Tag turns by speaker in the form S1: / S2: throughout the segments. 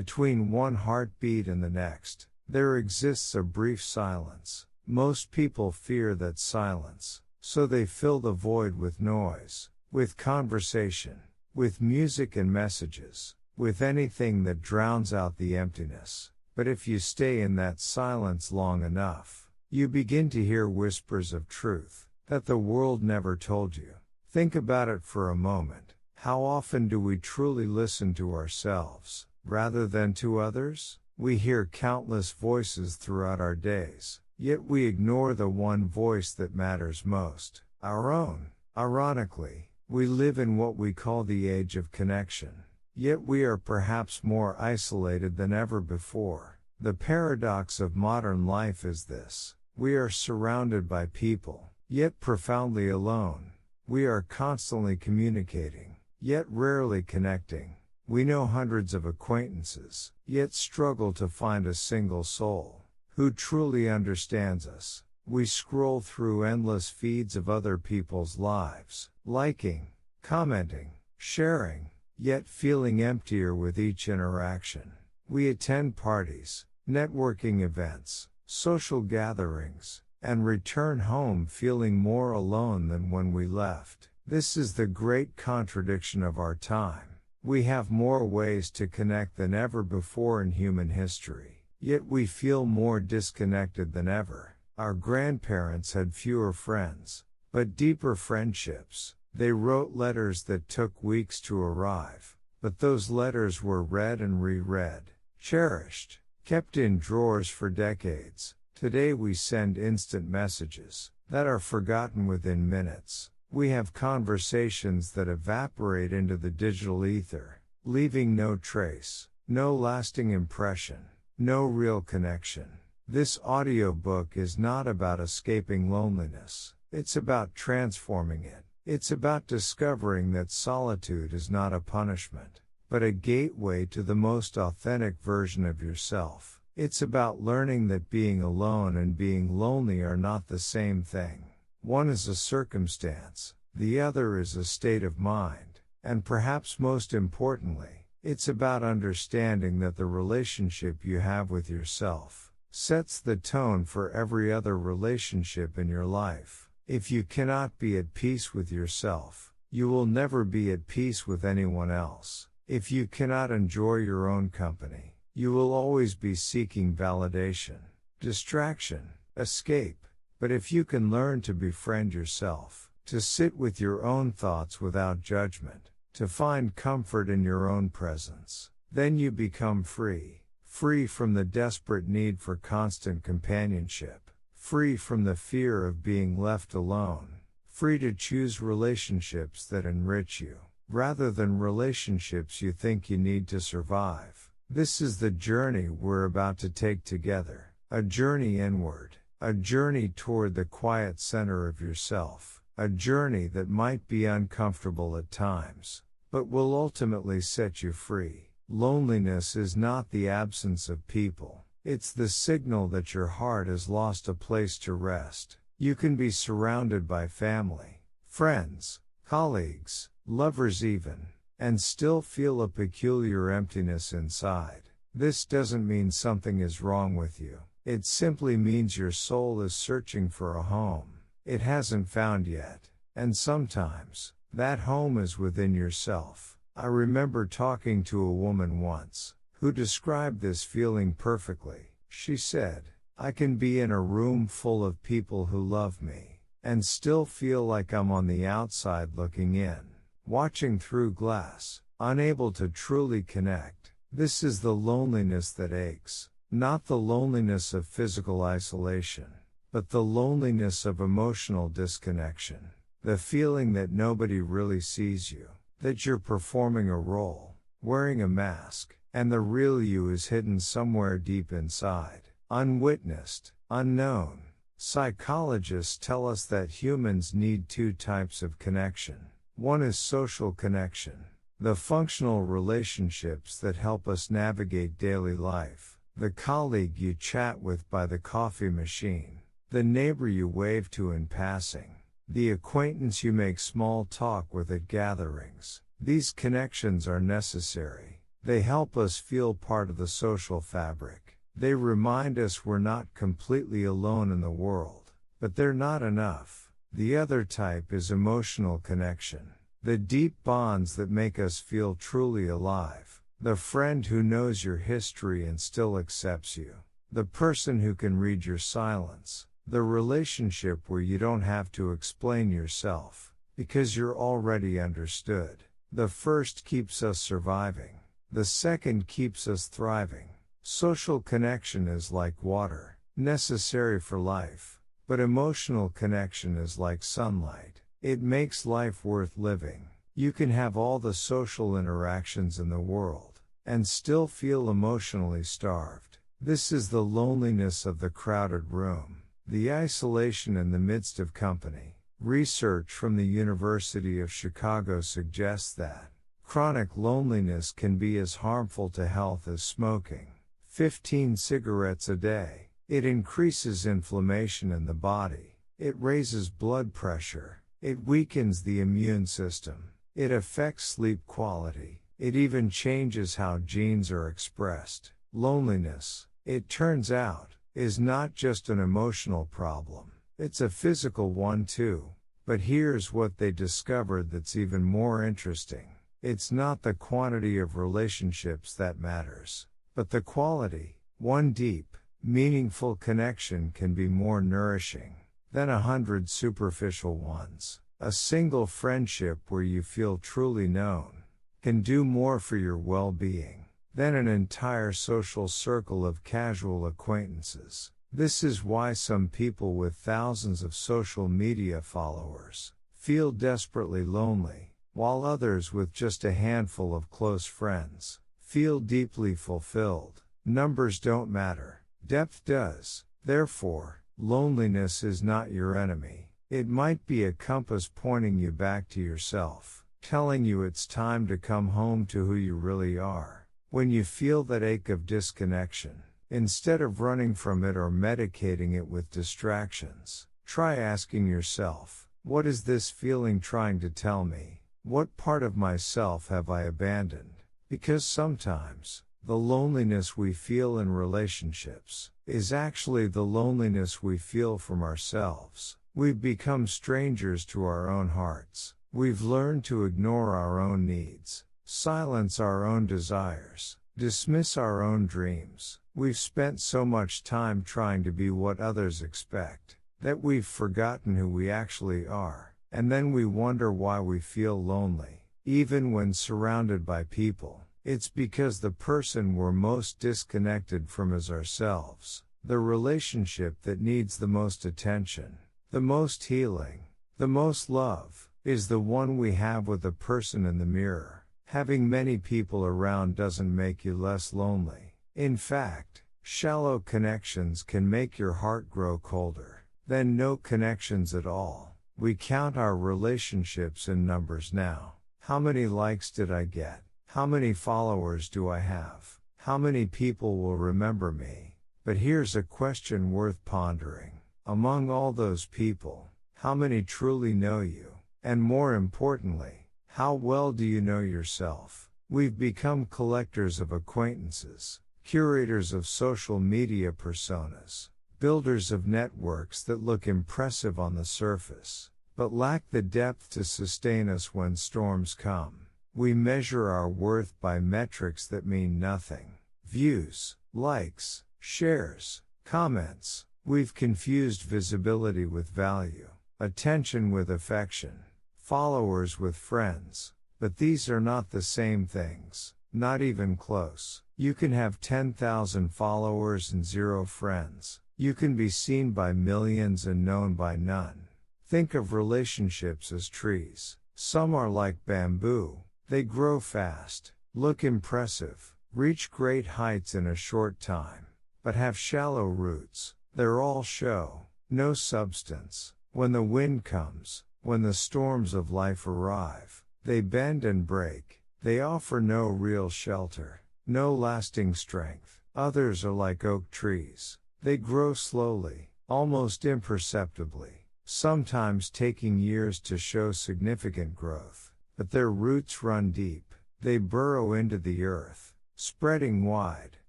S1: Between one heartbeat and the next, there exists a brief silence. Most people fear that silence, so they fill the void with noise, with conversation, with music and messages, with anything that drowns out the emptiness. But if you stay in that silence long enough, you begin to hear whispers of truth that the world never told you. Think about it for a moment. How often do we truly listen to ourselves, rather than to others? We hear countless voices throughout our days, yet we ignore the one voice that matters most, our own. Ironically, we live in what we call the age of connection, yet we are perhaps more isolated than ever before. The paradox of modern life is this: we are surrounded by people, yet profoundly alone. We are constantly communicating, yet rarely connecting. We know hundreds of acquaintances, yet struggle to find a single soul who truly understands us. We scroll through endless feeds of other people's lives, liking, commenting, sharing, yet feeling emptier with each interaction. We attend parties, networking events, social gatherings, and return home feeling more alone than when we left. This is the great contradiction of our time. We have more ways to connect than ever before in human history, yet we feel more disconnected than ever. Our grandparents had fewer friends, but deeper friendships. They wrote letters that took weeks to arrive, but those letters were read and reread, cherished, kept in drawers for decades. Today we send instant messages that are forgotten within minutes. We have conversations that evaporate into the digital ether, leaving no trace, no lasting impression, no real connection. This audiobook is not about escaping loneliness. It's about transforming it. It's about discovering that solitude is not a punishment, but a gateway to the most authentic version of yourself. It's about learning that being alone and being lonely are not the same thing. One is a circumstance, the other is a state of mind, and perhaps most importantly, it's about understanding that the relationship you have with yourself sets the tone for every other relationship in your life. If you cannot be at peace with yourself, you will never be at peace with anyone else. If you cannot enjoy your own company, you will always be seeking validation, distraction, escape. But if you can learn to befriend yourself, to sit with your own thoughts without judgment, to find comfort in your own presence, then you become free. Free from the desperate need for constant companionship, free from the fear of being left alone, free to choose relationships that enrich you, rather than relationships you think you need to survive. This is the journey we're about to take together, a journey inward. A journey toward the quiet center of yourself, a journey that might be uncomfortable at times, but will ultimately set you free. Loneliness is not the absence of people, it's the signal that your heart has lost a place to rest. You can be surrounded by family, friends, colleagues, lovers even, and still feel a peculiar emptiness inside. This doesn't mean something is wrong with you. It simply means your soul is searching for a home it hasn't found yet, and sometimes, that home is within yourself. I remember talking to a woman once, who described this feeling perfectly. She said, "I can be in a room full of people who love me, and still feel like I'm on the outside looking in, watching through glass, unable to truly connect." This is the loneliness that aches. Not the loneliness of physical isolation, but the loneliness of emotional disconnection. The feeling that nobody really sees you, that you're performing a role, wearing a mask, and the real you is hidden somewhere deep inside, unwitnessed, unknown. Psychologists tell us that humans need two types of connection. One is social connection, the functional relationships that help us navigate daily life. The colleague you chat with by the coffee machine, the neighbor you wave to in passing, the acquaintance you make small talk with at gatherings. These connections are necessary, They help us feel part of the social fabric. They remind us we're not completely alone in the world. But they're not enough. The other type is emotional connection. The deep bonds that make us feel truly alive. The friend who knows your history and still accepts you. The person who can read your silence. The relationship where you don't have to explain yourself, because you're already understood. The first keeps us surviving. The second keeps us thriving. Social connection is like water, necessary for life. But emotional connection is like sunlight. It makes life worth living. You can have all the social interactions in the world, and still feel emotionally starved. This is the loneliness of the crowded room, the isolation in the midst of company. Research from the University of Chicago suggests that chronic loneliness can be as harmful to health as smoking. 15 cigarettes a day. It increases inflammation in the body. It raises blood pressure. It weakens the immune system. It affects sleep quality. It even changes how genes are expressed. Loneliness, it turns out, is not just an emotional problem. It's a physical one too. But here's what they discovered that's even more interesting. It's not the quantity of relationships that matters, but the quality. One deep, meaningful connection can be more nourishing than 100 superficial ones. A single friendship where you feel truly known can do more for your well-being than an entire social circle of casual acquaintances. This is why some people with thousands of social media followers feel desperately lonely, while others with just a handful of close friends feel deeply fulfilled. Numbers don't matter. Depth does. Therefore, loneliness is not your enemy. It might be a compass pointing you back to yourself, telling you it's time to come home to who you really are. When you feel that ache of disconnection, instead of running from it or medicating it with distractions, try asking yourself, what is this feeling trying to tell me? What part of myself have I abandoned? Because sometimes, the loneliness we feel in relationships is actually the loneliness we feel from ourselves. We've become strangers to our own hearts. We've learned to ignore our own needs, silence our own desires, dismiss our own dreams. We've spent so much time trying to be what others expect, that we've forgotten who we actually are. And then we wonder why we feel lonely, even when surrounded by people. It's because the person we're most disconnected from is ourselves. The relationship that needs the most attention, the most healing, the most love, is the one we have with the person in the mirror. Having many people around doesn't make you less lonely. In fact, shallow connections can make your heart grow colder than no connections at all. We count our relationships in numbers now. How many likes did I get? How many followers do I have? How many people will remember me? But here's a question worth pondering. Among all those people, how many truly know you? And more importantly, how well do you know yourself? We've become collectors of acquaintances, curators of social media personas, builders of networks that look impressive on the surface, but lack the depth to sustain us when storms come. We measure our worth by metrics that mean nothing. Views, likes, shares, comments. We've confused visibility with value, attention with affection, followers with friends. But these are not the same things, not even close. You can have 10,000 followers and 0 friends. You can be seen by millions and known by none. Think of relationships as trees. Some are like bamboo. They grow fast, look impressive, reach great heights in a short time, but have shallow roots. They're all show, no substance. When the wind comes, when the storms of life arrive, they bend and break. They offer no real shelter, no lasting strength. Others are like oak trees. They grow slowly, almost imperceptibly, sometimes taking years to show significant growth. But their roots run deep. they burrow into the earth, spreading wide,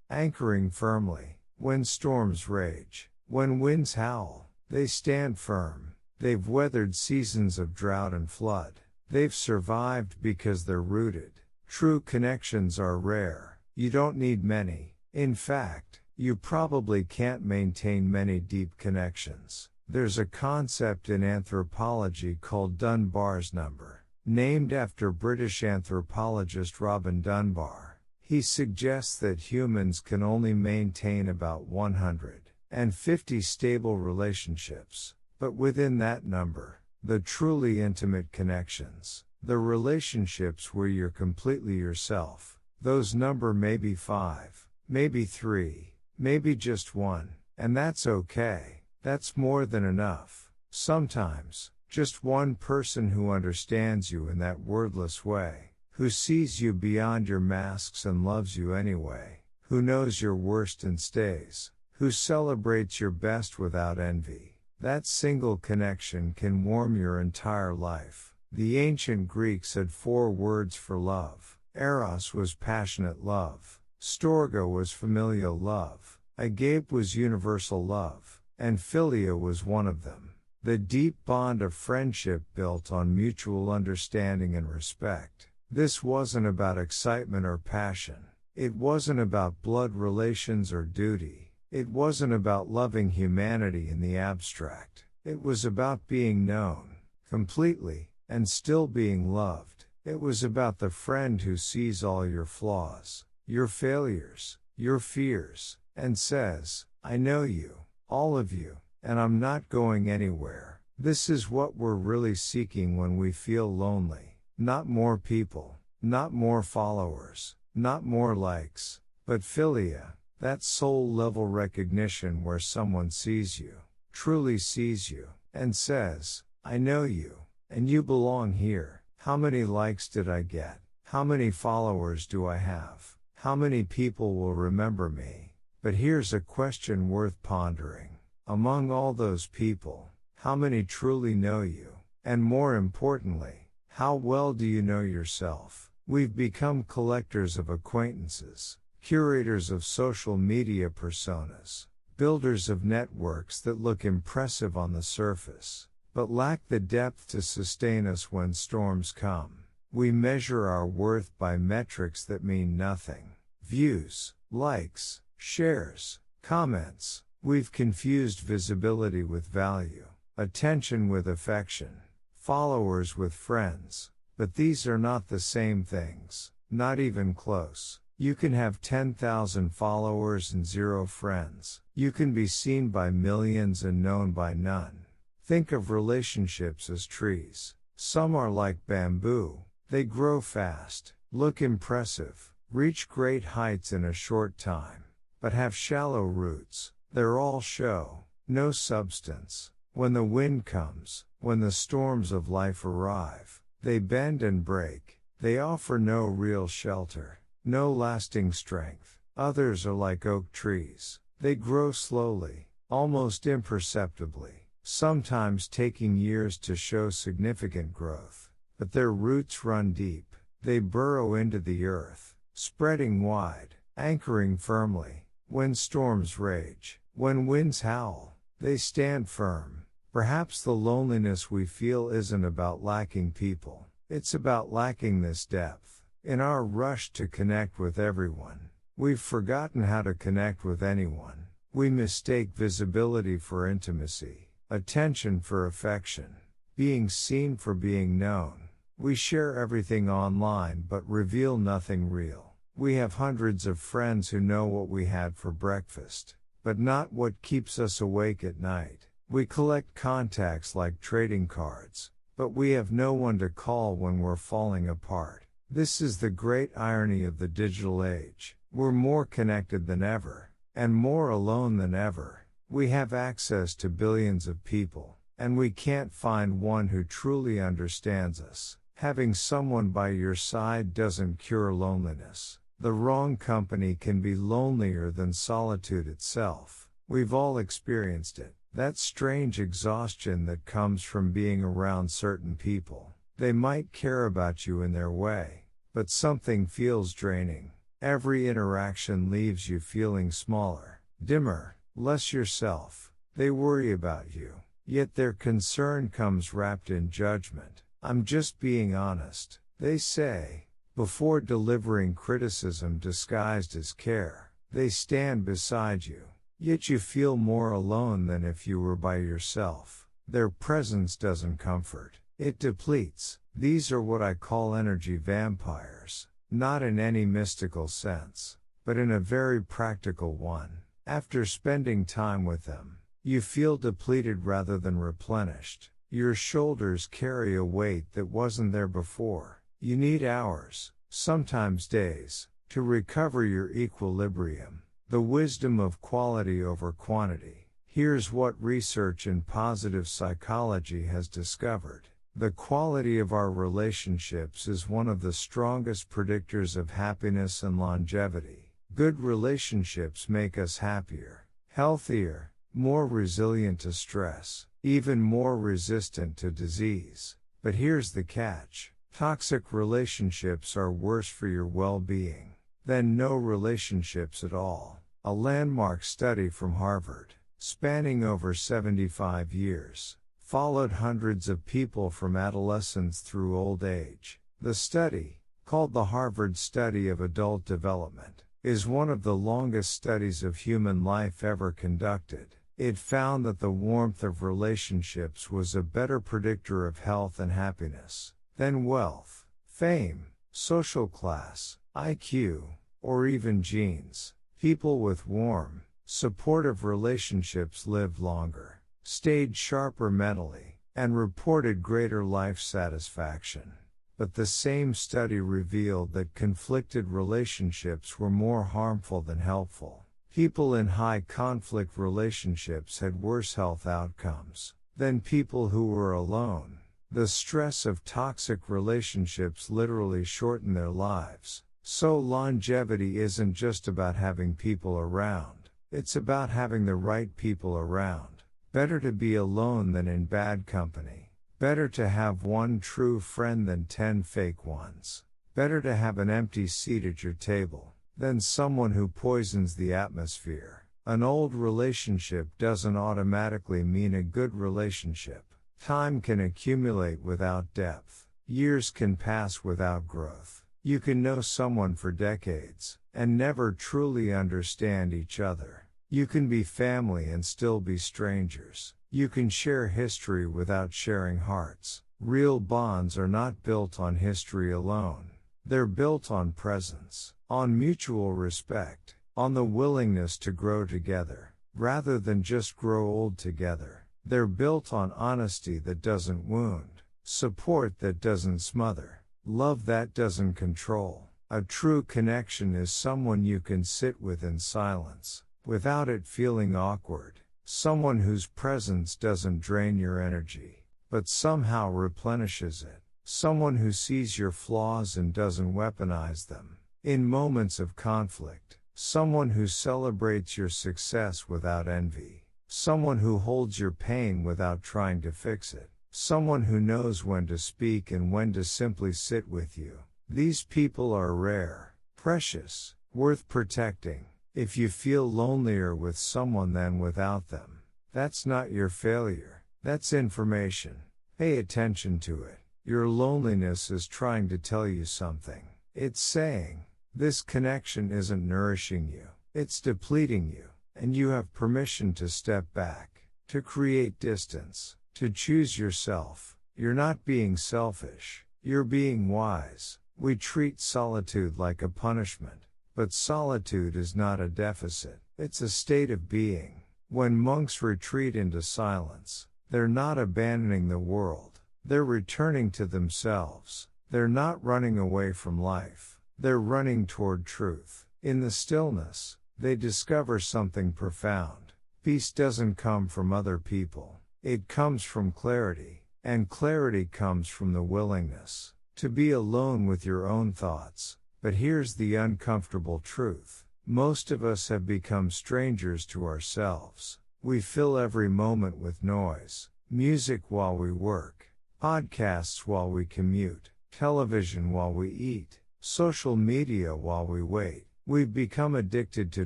S1: anchoring firmly. When storms rage, when winds howl, they stand firm. They've weathered seasons of drought and flood. They've survived because they're rooted. True connections are rare. You don't need many. In fact, you probably can't maintain many deep connections. There's a concept in anthropology called Dunbar's number, named after British anthropologist Robin Dunbar. He suggests that humans can only maintain about 150 stable relationships, but within that number, the truly intimate connections, the relationships where you're completely yourself, those number may be 5, maybe 3, maybe just 1, and that's okay. That's more than enough. Sometimes, just one person who understands you in that wordless way, who sees you beyond your masks and loves you anyway, who knows your worst and stays, who celebrates your best without envy. That single connection can warm your entire life. The ancient Greeks had 4 words for love. Eros was passionate love. Storge was familial love. Agape was universal love. And philia was one of them. The deep bond of friendship built on mutual understanding and respect. This wasn't about excitement or passion. It wasn't about blood relations or duty. It wasn't about loving humanity in the abstract. It was about being known, completely, and still being loved. It was about the friend who sees all your flaws, your failures, your fears, and says, I know you. All of you, and I'm not going anywhere. This is what we're really seeking when we feel lonely. Not more people, not more followers, not more likes, but philia, that soul-level recognition where someone sees you, truly sees you, and says, I know you, and you belong here. How many likes did I get? How many followers do I have? How many people will remember me? But here's a question worth pondering. Among all those people, how many truly know you? And more importantly, how well do you know yourself? We've become collectors of acquaintances, curators of social media personas, builders of networks that look impressive on the surface, but lack the depth to sustain us when storms come. We measure our worth by metrics that mean nothing. Views, likes, shares, comments. We've confused visibility with value, attention with affection, followers with friends. But these are not the same things, not even close. You can have 10,000 followers and 0 friends. You can be seen by millions and known by none. Think of relationships as trees. Some are like bamboo. They grow fast, look impressive, reach great heights in a short time, but have shallow roots. They're all show, no substance. When the wind comes, when the storms of life arrive, they bend and break. They offer no real shelter, no lasting strength. Others are like oak trees. They grow slowly, almost imperceptibly, sometimes taking years to show significant growth. But their roots run deep. They burrow into the earth, spreading wide, anchoring firmly. When storms rage, when winds howl, they stand firm. Perhaps the loneliness we feel isn't about lacking people. It's about lacking this depth. In our rush to connect with everyone, we've forgotten how to connect with anyone. We mistake visibility for intimacy, attention for affection, being seen for being known. We share everything online but reveal nothing real. We have hundreds of friends who know what we had for breakfast, but not what keeps us awake at night. We collect contacts like trading cards, but we have no one to call when we're falling apart. This is the great irony of the digital age. We're more connected than ever, and more alone than ever. We have access to billions of people, and we can't find one who truly understands us. Having someone by your side doesn't cure loneliness. The wrong company can be lonelier than solitude itself. We've all experienced it. That strange exhaustion that comes from being around certain people. They might care about you in their way, but something feels draining. Every interaction leaves you feeling smaller, dimmer, less yourself. They worry about you, yet their concern comes wrapped in judgment. I'm just being honest, they say, before delivering criticism disguised as care. They stand beside you, yet you feel more alone than if you were by yourself. Their presence doesn't comfort, it depletes. These are what I call energy vampires, not in any mystical sense, but in a very practical one. After spending time with them, you feel depleted rather than replenished. Your shoulders carry a weight that wasn't there before. You need hours, sometimes days, to recover your equilibrium. The wisdom of quality over quantity. Here's what research in positive psychology has discovered. The quality of our relationships is one of the strongest predictors of happiness and longevity. Good relationships make us happier, healthier, more resilient to stress, even more resistant to disease. But here's the catch. Toxic relationships are worse for your well-being than no relationships at all. A landmark study from Harvard, spanning over 75 years, followed hundreds of people from adolescence through old age. The study, called the Harvard Study of Adult Development, is one of the longest studies of human life ever conducted. It found that the warmth of relationships was a better predictor of health and happiness than wealth, fame, social class, IQ, or even genes. People with warm, supportive relationships lived longer, stayed sharper mentally, and reported greater life satisfaction. But the same study revealed that conflicted relationships were more harmful than helpful. People in high conflict relationships had worse health outcomes than people who were alone. The stress of toxic relationships literally shortened their lives. So longevity isn't just about having people around, it's about having the right people around. Better to be alone than in bad company. Better to have one true friend than 10 fake ones. Better to have an empty seat at your table than someone who poisons the atmosphere. An old relationship doesn't automatically mean a good relationship. Time can accumulate without depth. Years can pass without growth. You can know someone for decades and never truly understand each other. You can be family and still be strangers. You can share history without sharing hearts. Real bonds are not built on history alone. They're built on presence, on mutual respect, on the willingness to grow together, rather than just grow old together. They're built on honesty that doesn't wound, support that doesn't smother, love that doesn't control. A true connection is someone you can sit with in silence, without it feeling awkward. Someone whose presence doesn't drain your energy, but somehow replenishes it. Someone who sees your flaws and doesn't weaponize them in moments of conflict. Someone who celebrates your success without envy. Someone who holds your pain without trying to fix it. Someone who knows when to speak and when to simply sit with you. These people are rare, precious, worth protecting. If you feel lonelier with someone than without them, that's not your failure. That's information. Pay attention to it. Your loneliness is trying to tell you something. It's saying, this connection isn't nourishing you. It's depleting you. And you have permission to step back, to create distance, to choose yourself. You're not being selfish. You're being wise. We treat solitude like a punishment. But solitude is not a deficit. It's a state of being. When monks retreat into silence, they're not abandoning the world. They're returning to themselves. They're not running away from life. They're running toward truth. In the stillness, they discover something profound. Peace doesn't come from other people. It comes from clarity. And clarity comes from the willingness to be alone with your own thoughts. But here's the uncomfortable truth. Most of us have become strangers to ourselves. We fill every moment with noise. Music while we work. Podcasts while we commute. Television while we eat. social media while we wait. We've become addicted to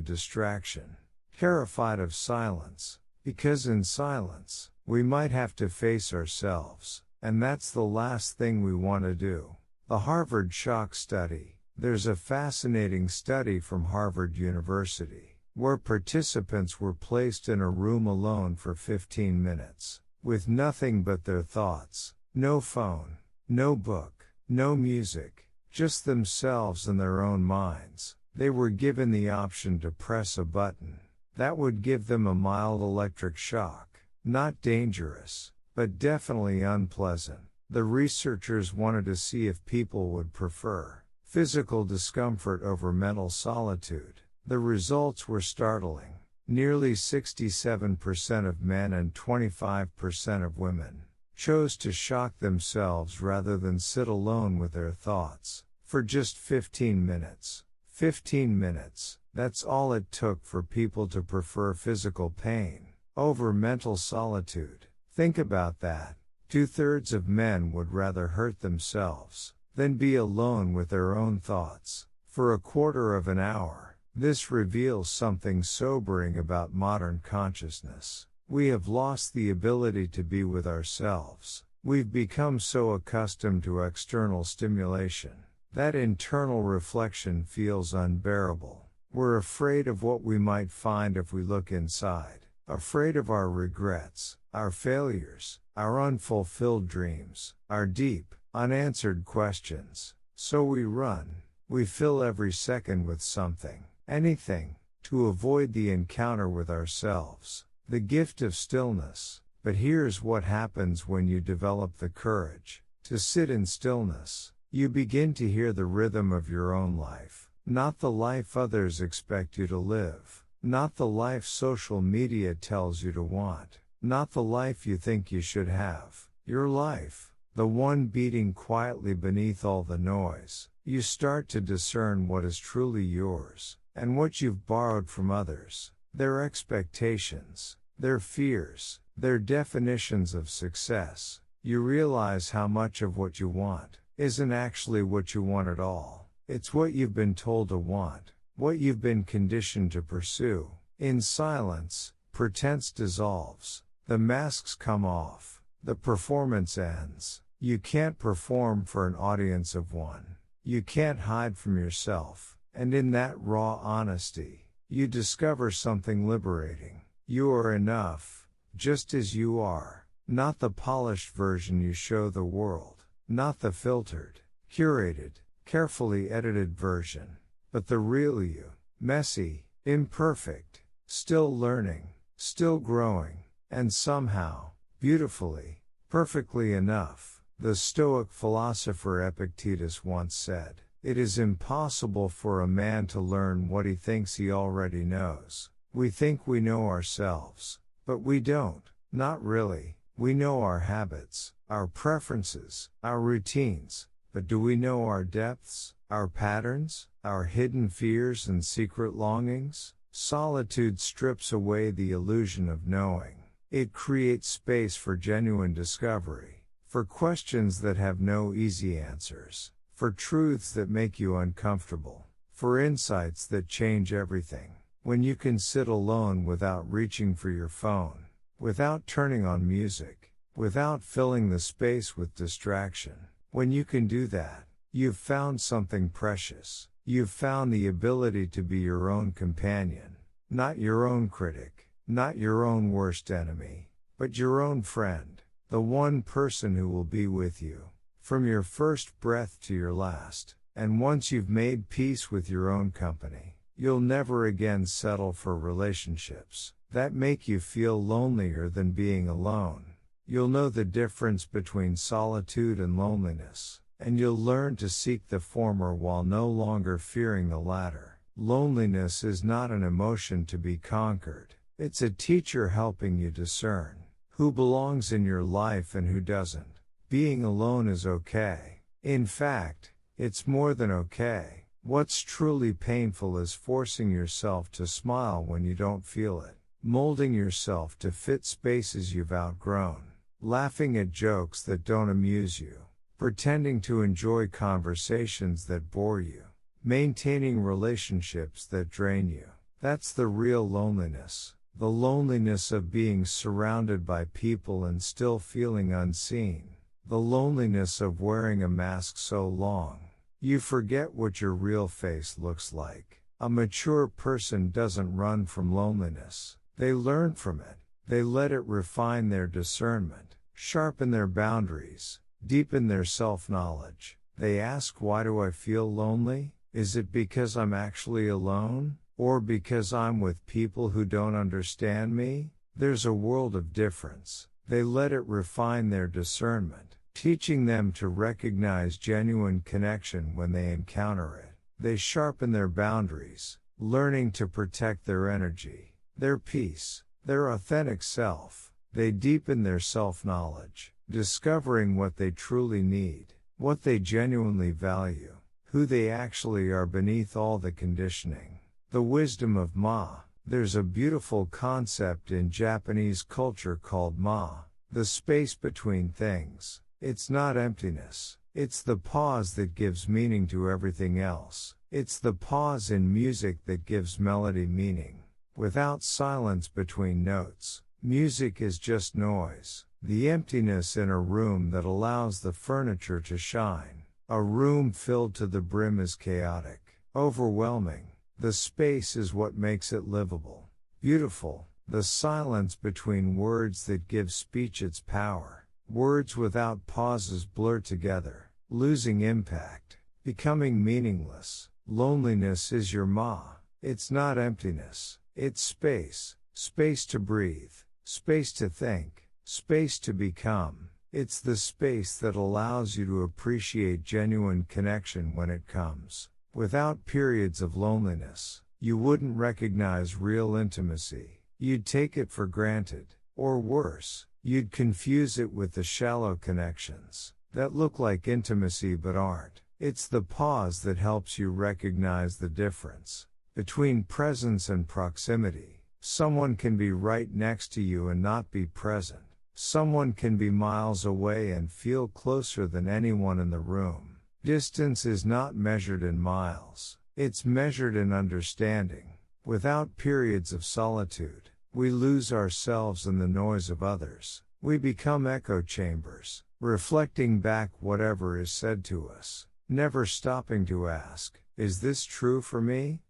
S1: distraction, terrified of silence, because in silence, we might have to face ourselves, and that's the last thing we want to do. The Harvard Shock Study. There's a fascinating study from Harvard University, where participants were placed in a room alone for 15 minutes, with nothing but their thoughts, no phone, no book, no music, just themselves and their own minds. They were given the option to press a button that would give them a mild electric shock, not dangerous, but definitely unpleasant. The researchers wanted to see if people would prefer physical discomfort over mental solitude. The results were startling. Nearly 67% of men and 25% of women chose to shock themselves rather than sit alone with their thoughts for just 15 minutes. 15 minutes, that's all it took for people to prefer physical pain over mental solitude. Think about that. 2/3 of men would rather hurt themselves than be alone with their own thoughts for a quarter of an hour. This reveals something sobering about modern consciousness. We have lost the ability to be with ourselves. We've become so accustomed to external stimulation that internal reflection feels unbearable. We're afraid of what we might find if we look inside, afraid of our regrets, our failures, our unfulfilled dreams, our deep, unanswered questions. So we run. We fill every second with something, anything, to avoid the encounter with ourselves, the gift of stillness. But here's what happens when you develop the courage to sit in stillness. You begin to hear the rhythm of your own life, not the life others expect you to live, not the life social media tells you to want, not the life you think you should have. Your life, the one beating quietly beneath all the noise. You start to discern what is truly yours, and what you've borrowed from others, their expectations, their fears, their definitions of success. You realize how much of what you want isn't actually what you want at all. It's what you've been told to want, what you've been conditioned to pursue. In silence, pretense dissolves, the masks come off, the performance ends. You can't perform for an audience of one. You can't hide from yourself, and in that raw honesty, you discover something liberating. You are enough, just as you are, not the polished version you show the world, not the filtered, curated, carefully edited version, but the real you, messy, imperfect, still learning, still growing, and somehow, beautifully, perfectly enough. The Stoic philosopher Epictetus once said, "It is impossible for a man to learn what he thinks he already knows." We think we know ourselves, but we don't, not really. We know our habits, our preferences, our routines, but do we know our depths, our patterns, our hidden fears and secret longings? Solitude strips away the illusion of knowing. It creates space for genuine discovery, for questions that have no easy answers, for truths that make you uncomfortable, for insights that change everything. When you can sit alone without reaching for your phone, without turning on music, without filling the space with distraction, when you can do that, you've found something precious. You've found the ability to be your own companion, not your own critic, not your own worst enemy, but your own friend, the one person who will be with you from your first breath to your last. And once you've made peace with your own company, you'll never again settle for relationships that make you feel lonelier than being alone. You'll know the difference between solitude and loneliness, and you'll learn to seek the former while no longer fearing the latter. Loneliness is not an emotion to be conquered. It's a teacher helping you discern who belongs in your life and who doesn't. Being alone is okay. In fact, it's more than okay. What's truly painful is forcing yourself to smile when you don't feel it, molding yourself to fit spaces you've outgrown, laughing at jokes that don't amuse you, pretending to enjoy conversations that bore you, maintaining relationships that drain you. That's the real loneliness. The loneliness of being surrounded by people and still feeling unseen. The loneliness of wearing a mask so long you forget what your real face looks like. A mature person doesn't run from loneliness. They learn from it. They let it refine their discernment, sharpen their boundaries, deepen their self-knowledge. They ask, why do I feel lonely? Is it because I'm actually alone? Or because I'm with people who don't understand me? There's a world of difference. They let it refine their discernment, teaching them to recognize genuine connection when they encounter it. They sharpen their boundaries, learning to protect their energy, their peace, their authentic self. They deepen their self-knowledge, discovering what they truly need, what they genuinely value, who they actually are beneath all the conditioning. The wisdom of Ma. There's a beautiful concept in Japanese culture called Ma, the space between things. It's not emptiness. It's the pause that gives meaning to everything else. It's the pause in music that gives melody meaning. Without silence between notes, music is just noise. The emptiness in a room that allows the furniture to shine. A room filled to the brim is chaotic, overwhelming. The space is what makes it livable, beautiful. The silence between words that gives speech its power. Words without pauses blur together, losing impact, becoming meaningless. Loneliness is your Ma. It's not emptiness. It's space. Space to breathe. Space to think. Space to become. It's the space that allows you to appreciate genuine connection when it comes. Without periods of loneliness, you wouldn't recognize real intimacy. You'd take it for granted. Or worse, you'd confuse it with the shallow connections that look like intimacy but aren't. It's the pause that helps you recognize the difference between presence and proximity. Someone can be right next to you and not be present. Someone can be miles away and feel closer than anyone in the room. Distance is not measured in miles. It's measured in understanding. Without periods of solitude, we lose ourselves in the noise of others. We become echo chambers, reflecting back whatever is said to us, never stopping to ask, is this true for me?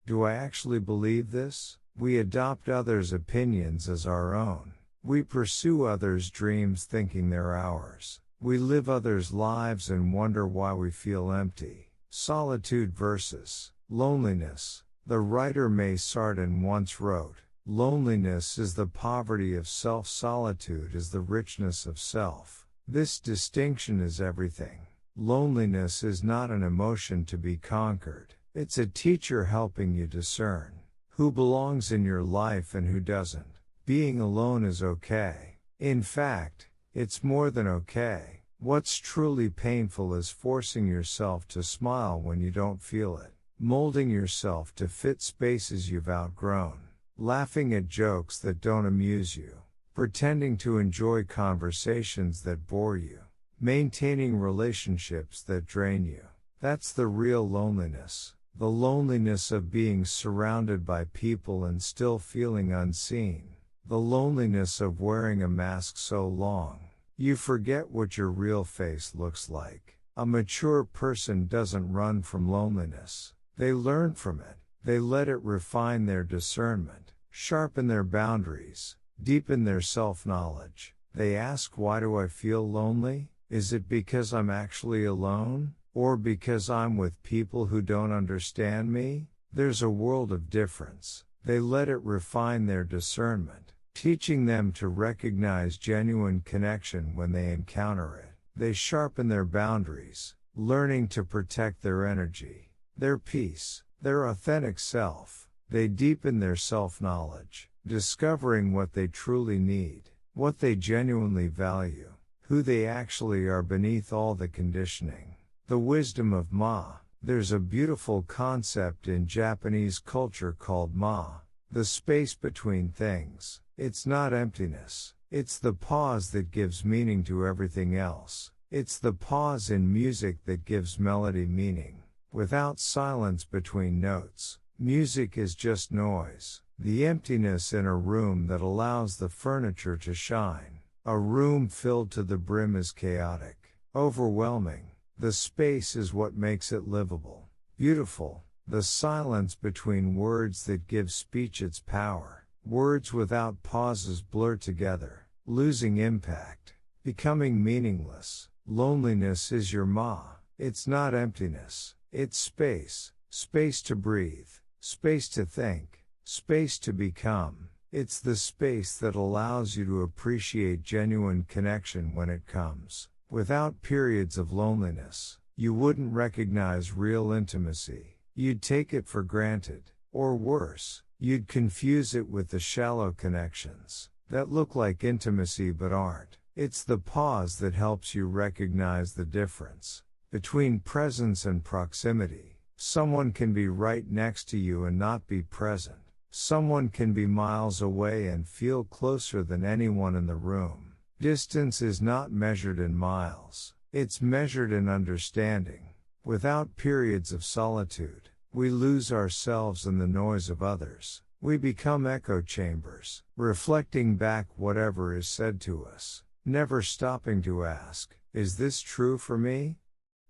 S1: Do I actually believe this? We adopt others' opinions as our own. We pursue others' dreams thinking they're ours. We live others' lives and wonder why we feel empty. Solitude versus loneliness. The writer May Sardin once wrote, loneliness is the poverty of self, solitude is the richness of self. This distinction is everything. Loneliness is not an emotion to be conquered. It's a teacher helping you discern who belongs in your life and who doesn't. Being alone is okay. In fact, it's more than okay. What's truly painful is forcing yourself to smile when you don't feel it, molding yourself to fit spaces you've outgrown, laughing at jokes that don't amuse you, pretending to enjoy conversations that bore you, maintaining relationships that drain you. That's the real loneliness. The loneliness of being surrounded by people and still feeling unseen. The loneliness of wearing a mask so long you forget what your real face looks like. A mature person doesn't run from loneliness. They learn from it. They let it refine their discernment, sharpen their boundaries, deepen their self-knowledge. They ask, why do I feel lonely? Is it because I'm actually alone? Or because I'm with people who don't understand me? There's a world of difference. They let it refine their discernment, teaching them to recognize genuine connection when they encounter it. They sharpen their boundaries, learning to protect their energy, their peace, their authentic self. They deepen their self-knowledge, discovering what they truly need, what they genuinely value, who they actually are beneath all the conditioning. The wisdom of Ma. There's a beautiful concept in Japanese culture called Ma, the space between things. It's not emptiness. It's the pause that gives meaning to everything else. It's the pause in music that gives melody meaning. Without silence between notes, music is just noise. The emptiness in a room that allows the furniture to shine. A room filled to the brim is chaotic, overwhelming. The space is what makes it livable, beautiful. The silence between words that gives speech its power. Words without pauses blur together, losing impact, becoming meaningless. Loneliness is your ma. It's not emptiness, it's space. Space to breathe, space to think, space to become. It's the space that allows you to appreciate genuine connection when it comes. Without periods of loneliness, you wouldn't recognize real intimacy. You'd take it for granted, or worse, you'd confuse it with the shallow connections that look like intimacy but aren't. It's the pause that helps you recognize the difference between presence and proximity. Someone can be right next to you and not be present. Someone can be miles away and feel closer than anyone in the room. Distance is not measured in miles, it's measured in understanding. Without periods of solitude, we lose ourselves in the noise of others. We become echo chambers, reflecting back whatever is said to us, never stopping to ask, is this true for me?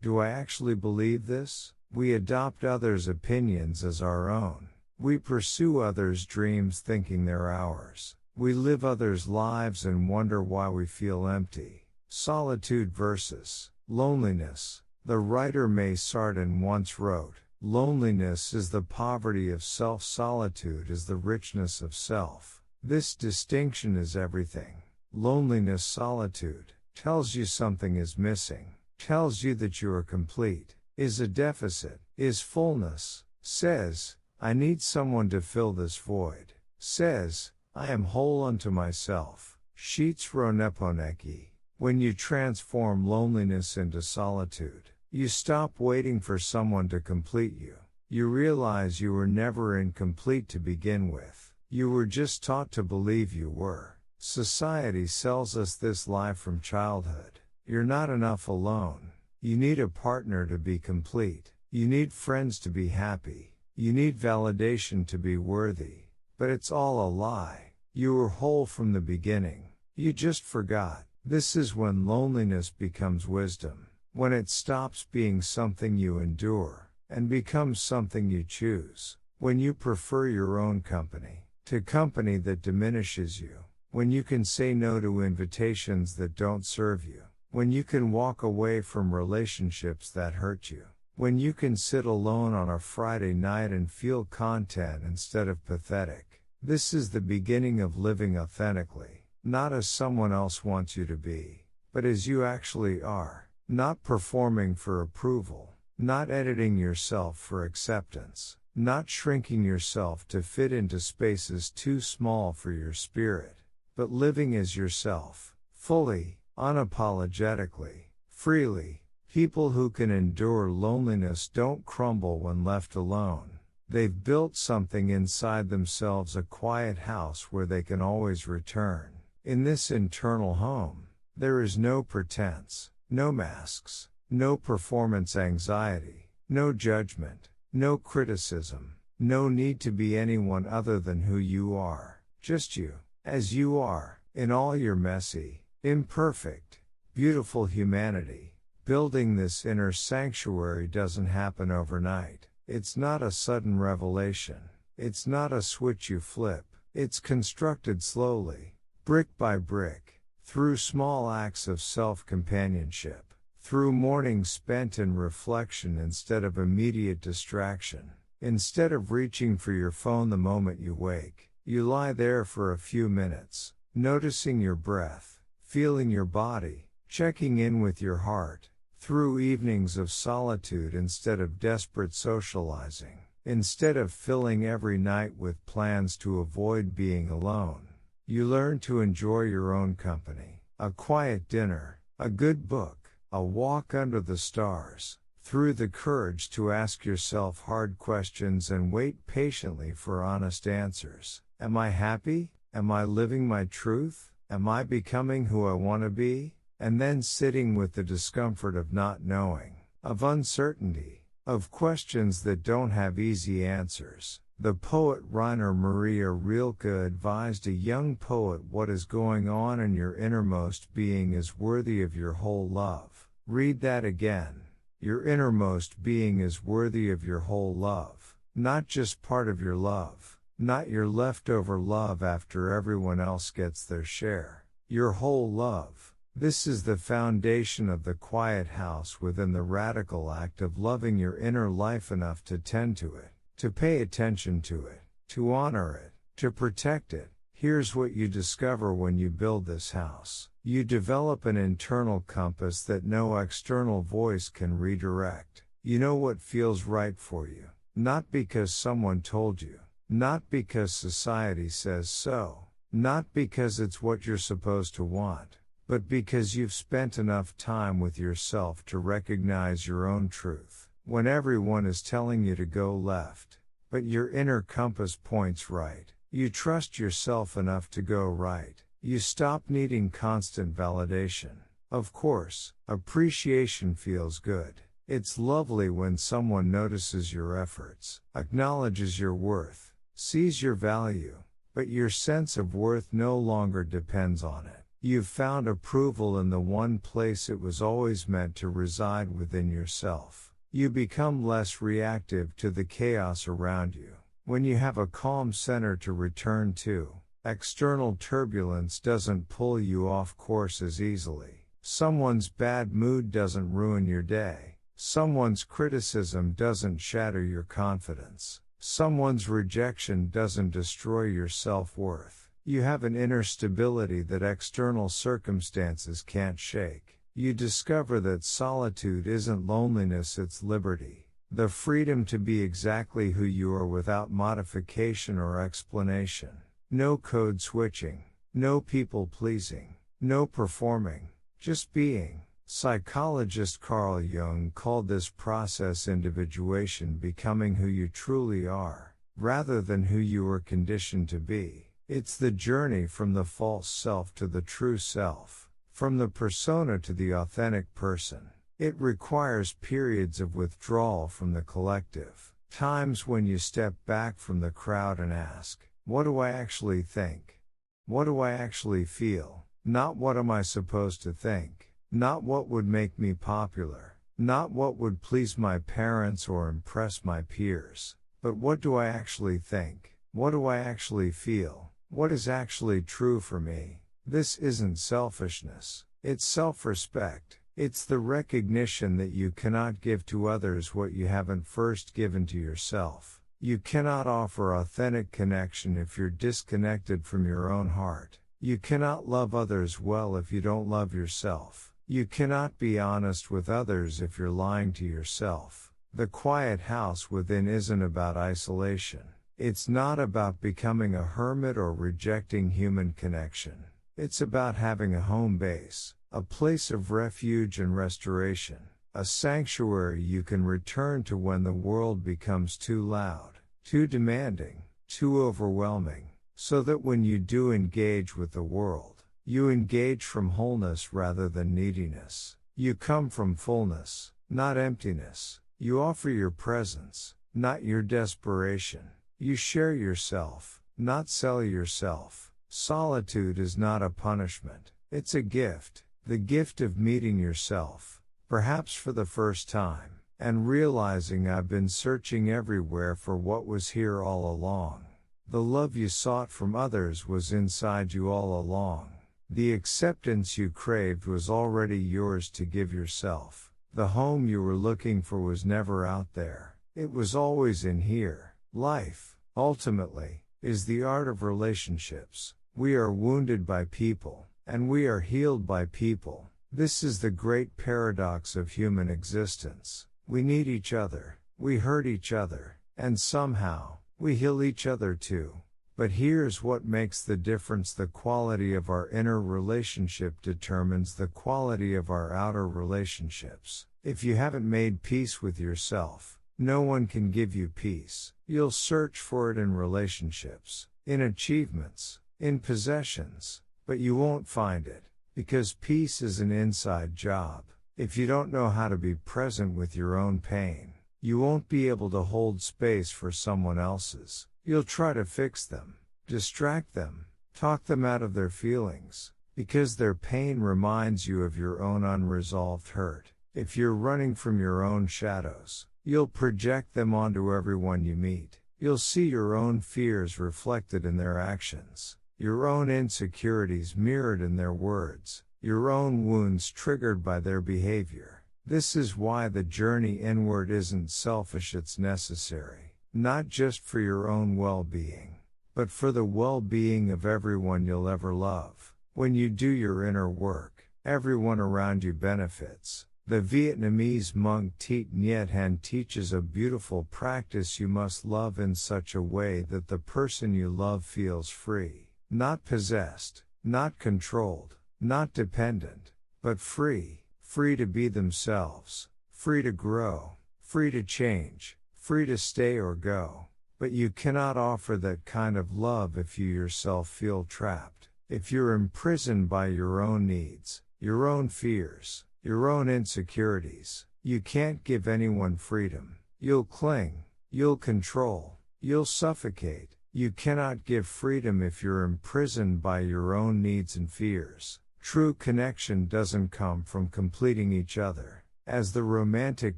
S1: Do I actually believe this? We adopt others' opinions as our own. We pursue others' dreams thinking they're ours. We live others' lives and wonder why we feel empty. Solitude versus loneliness. The writer May Sardin once wrote, "Loneliness is the poverty of self, solitude is the richness of self." This distinction is everything. Loneliness, solitude, tells you something is missing, tells you that you are complete, is a deficit, is fullness, says, I need someone to fill this void, says, I am whole unto myself. Shitsro neponeki. When you transform loneliness into solitude, you stop waiting for someone to complete you. You realize you were never incomplete to begin with. You were just taught to believe you were. Society sells us this lie from childhood. You're not enough alone. You need a partner to be complete. You need friends to be happy. You need validation to be worthy. But it's all a lie. You were whole from the beginning. You just forgot. This is when loneliness becomes wisdom. When it stops being something you endure, and becomes something you choose. When you prefer your own company, to company that diminishes you. When you can say no to invitations that don't serve you. When you can walk away from relationships that hurt you. When you can sit alone on a Friday night and feel content instead of pathetic. This is the beginning of living authentically, not as someone else wants you to be, but as you actually are. Not performing for approval, not editing yourself for acceptance, not shrinking yourself to fit into spaces too small for your spirit, but living as yourself, fully, unapologetically, freely. People who can endure loneliness don't crumble when left alone. They've built something inside themselves, a quiet house where they can always return. In this internal home, there is no pretense. No masks, no performance anxiety, no judgment, no criticism, no need to be anyone other than who you are, just you, as you are, in all your messy, imperfect, beautiful humanity. Building this inner sanctuary doesn't happen overnight. It's not a sudden revelation. It's not a switch you flip. It's constructed slowly, brick by brick. Through small acts of self-companionship, through mornings spent in reflection instead of immediate distraction. Instead of reaching for your phone the moment you wake, you lie there for a few minutes, noticing your breath, feeling your body, checking in with your heart. Through evenings of solitude instead of desperate socializing, instead of filling every night with plans to avoid being alone. You learn to enjoy your own company, a quiet dinner, a good book, a walk under the stars, through the courage to ask yourself hard questions and wait patiently for honest answers. Am I happy? Am I living my truth? Am I becoming who I want to be? and then sitting with the discomfort of not knowing, of uncertainty, of questions that don't have easy answers. The poet Rainer Maria Rilke advised a young poet, what is going on in your innermost being is worthy of your whole love. Read that again. Your innermost being is worthy of your whole love, not just part of your love, not your leftover love after everyone else gets their share. Your whole love. This is the foundation of the quiet house within the radical act of loving your inner life enough to tend to it, to pay attention to it, to honor it, to protect it. Here's what you discover when you build this house. You develop an internal compass that no external voice can redirect. You know what feels right for you, not because someone told you, not because society says so, not because it's what you're supposed to want, but because you've spent enough time with yourself to recognize your own truth. When everyone is telling you to go left, but your inner compass points right, you trust yourself enough to go right. You stop needing constant validation. Of course, appreciation feels good. It's lovely when someone notices your efforts, acknowledges your worth, sees your value, but your sense of worth no longer depends on it. You've found approval in the one place it was always meant to reside, within yourself. You become less reactive to the chaos around you. When you have a calm center to return to, external turbulence doesn't pull you off course as easily. Someone's bad mood doesn't ruin your day. Someone's criticism doesn't shatter your confidence. Someone's rejection doesn't destroy your self-worth. You have an inner stability that external circumstances can't shake. You discover that solitude isn't loneliness, it's liberty. The freedom to be exactly who you are without modification or explanation. No code switching, no people pleasing, no performing, just being. Psychologist Carl Jung called this process individuation, becoming who you truly are, rather than who you were conditioned to be. It's the journey from the false self to the true self, from the persona to the authentic person. It requires periods of withdrawal from the collective, times when you step back from the crowd and ask, what do I actually think? What do I actually feel? Not what am I supposed to think? Not what would make me popular? Not what would please my parents or impress my peers? But what do I actually think? What do I actually feel? What is actually true for me? This isn't selfishness. It's self-respect. It's the recognition that you cannot give to others what you haven't first given to yourself. You cannot offer authentic connection if you're disconnected from your own heart. You cannot love others well if you don't love yourself. You cannot be honest with others if you're lying to yourself. The quiet house within isn't about isolation. It's not about becoming a hermit or rejecting human connection. It's about having a home base, a place of refuge and restoration, a sanctuary you can return to when the world becomes too loud, too demanding, too overwhelming, so that when you do engage with the world, you engage from wholeness rather than neediness. You come from fullness, not emptiness. You offer your presence, not your desperation. You share yourself, not sell yourself. Solitude is not a punishment. It's a gift, the gift of meeting yourself, perhaps for the first time, and realizing I've been searching everywhere for what was here all along. The love you sought from others was inside you all along. The acceptance you craved was already yours to give yourself. The home you were looking for was never out there. It was always in here. Life, ultimately, is the art of relationships. We are wounded by people, and we are healed by people. This is the great paradox of human existence. We need each other, we hurt each other, and somehow, we heal each other too. But here's what makes the difference: the quality of our inner relationship determines the quality of our outer relationships. If you haven't made peace with yourself, no one can give you peace. You'll search for it in relationships, in achievements, in possessions, but you won't find it, Because peace is an inside job. If you don't know how to be present with your own pain, you won't be able to hold space for someone else's. You'll try to fix them, distract them, talk them out of their feelings, because their pain reminds you of your own unresolved hurt. If you're running from your own shadows, you'll project them onto everyone you meet. You'll see your own fears reflected in their actions, your own insecurities mirrored in their words, your own wounds triggered by their behavior. This is why the journey inward isn't selfish, it's necessary, not just for your own well-being, but for the well-being of everyone you'll ever love. When you do your inner work, everyone around you benefits. The Vietnamese monk Thich Nhat Hanh teaches a beautiful practice: you must love in such a way that the person you love feels free, not possessed, not controlled, not dependent, but free, free to be themselves, free to grow, free to change, free to stay or go. But you cannot offer that kind of love if you yourself feel trapped, if you're imprisoned by your own needs, your own fears, your own insecurities. You can't give anyone freedom. You'll cling, you'll control, you'll suffocate. You cannot give freedom if you're imprisoned by your own needs and fears. True connection doesn't come from completing each other, as the romantic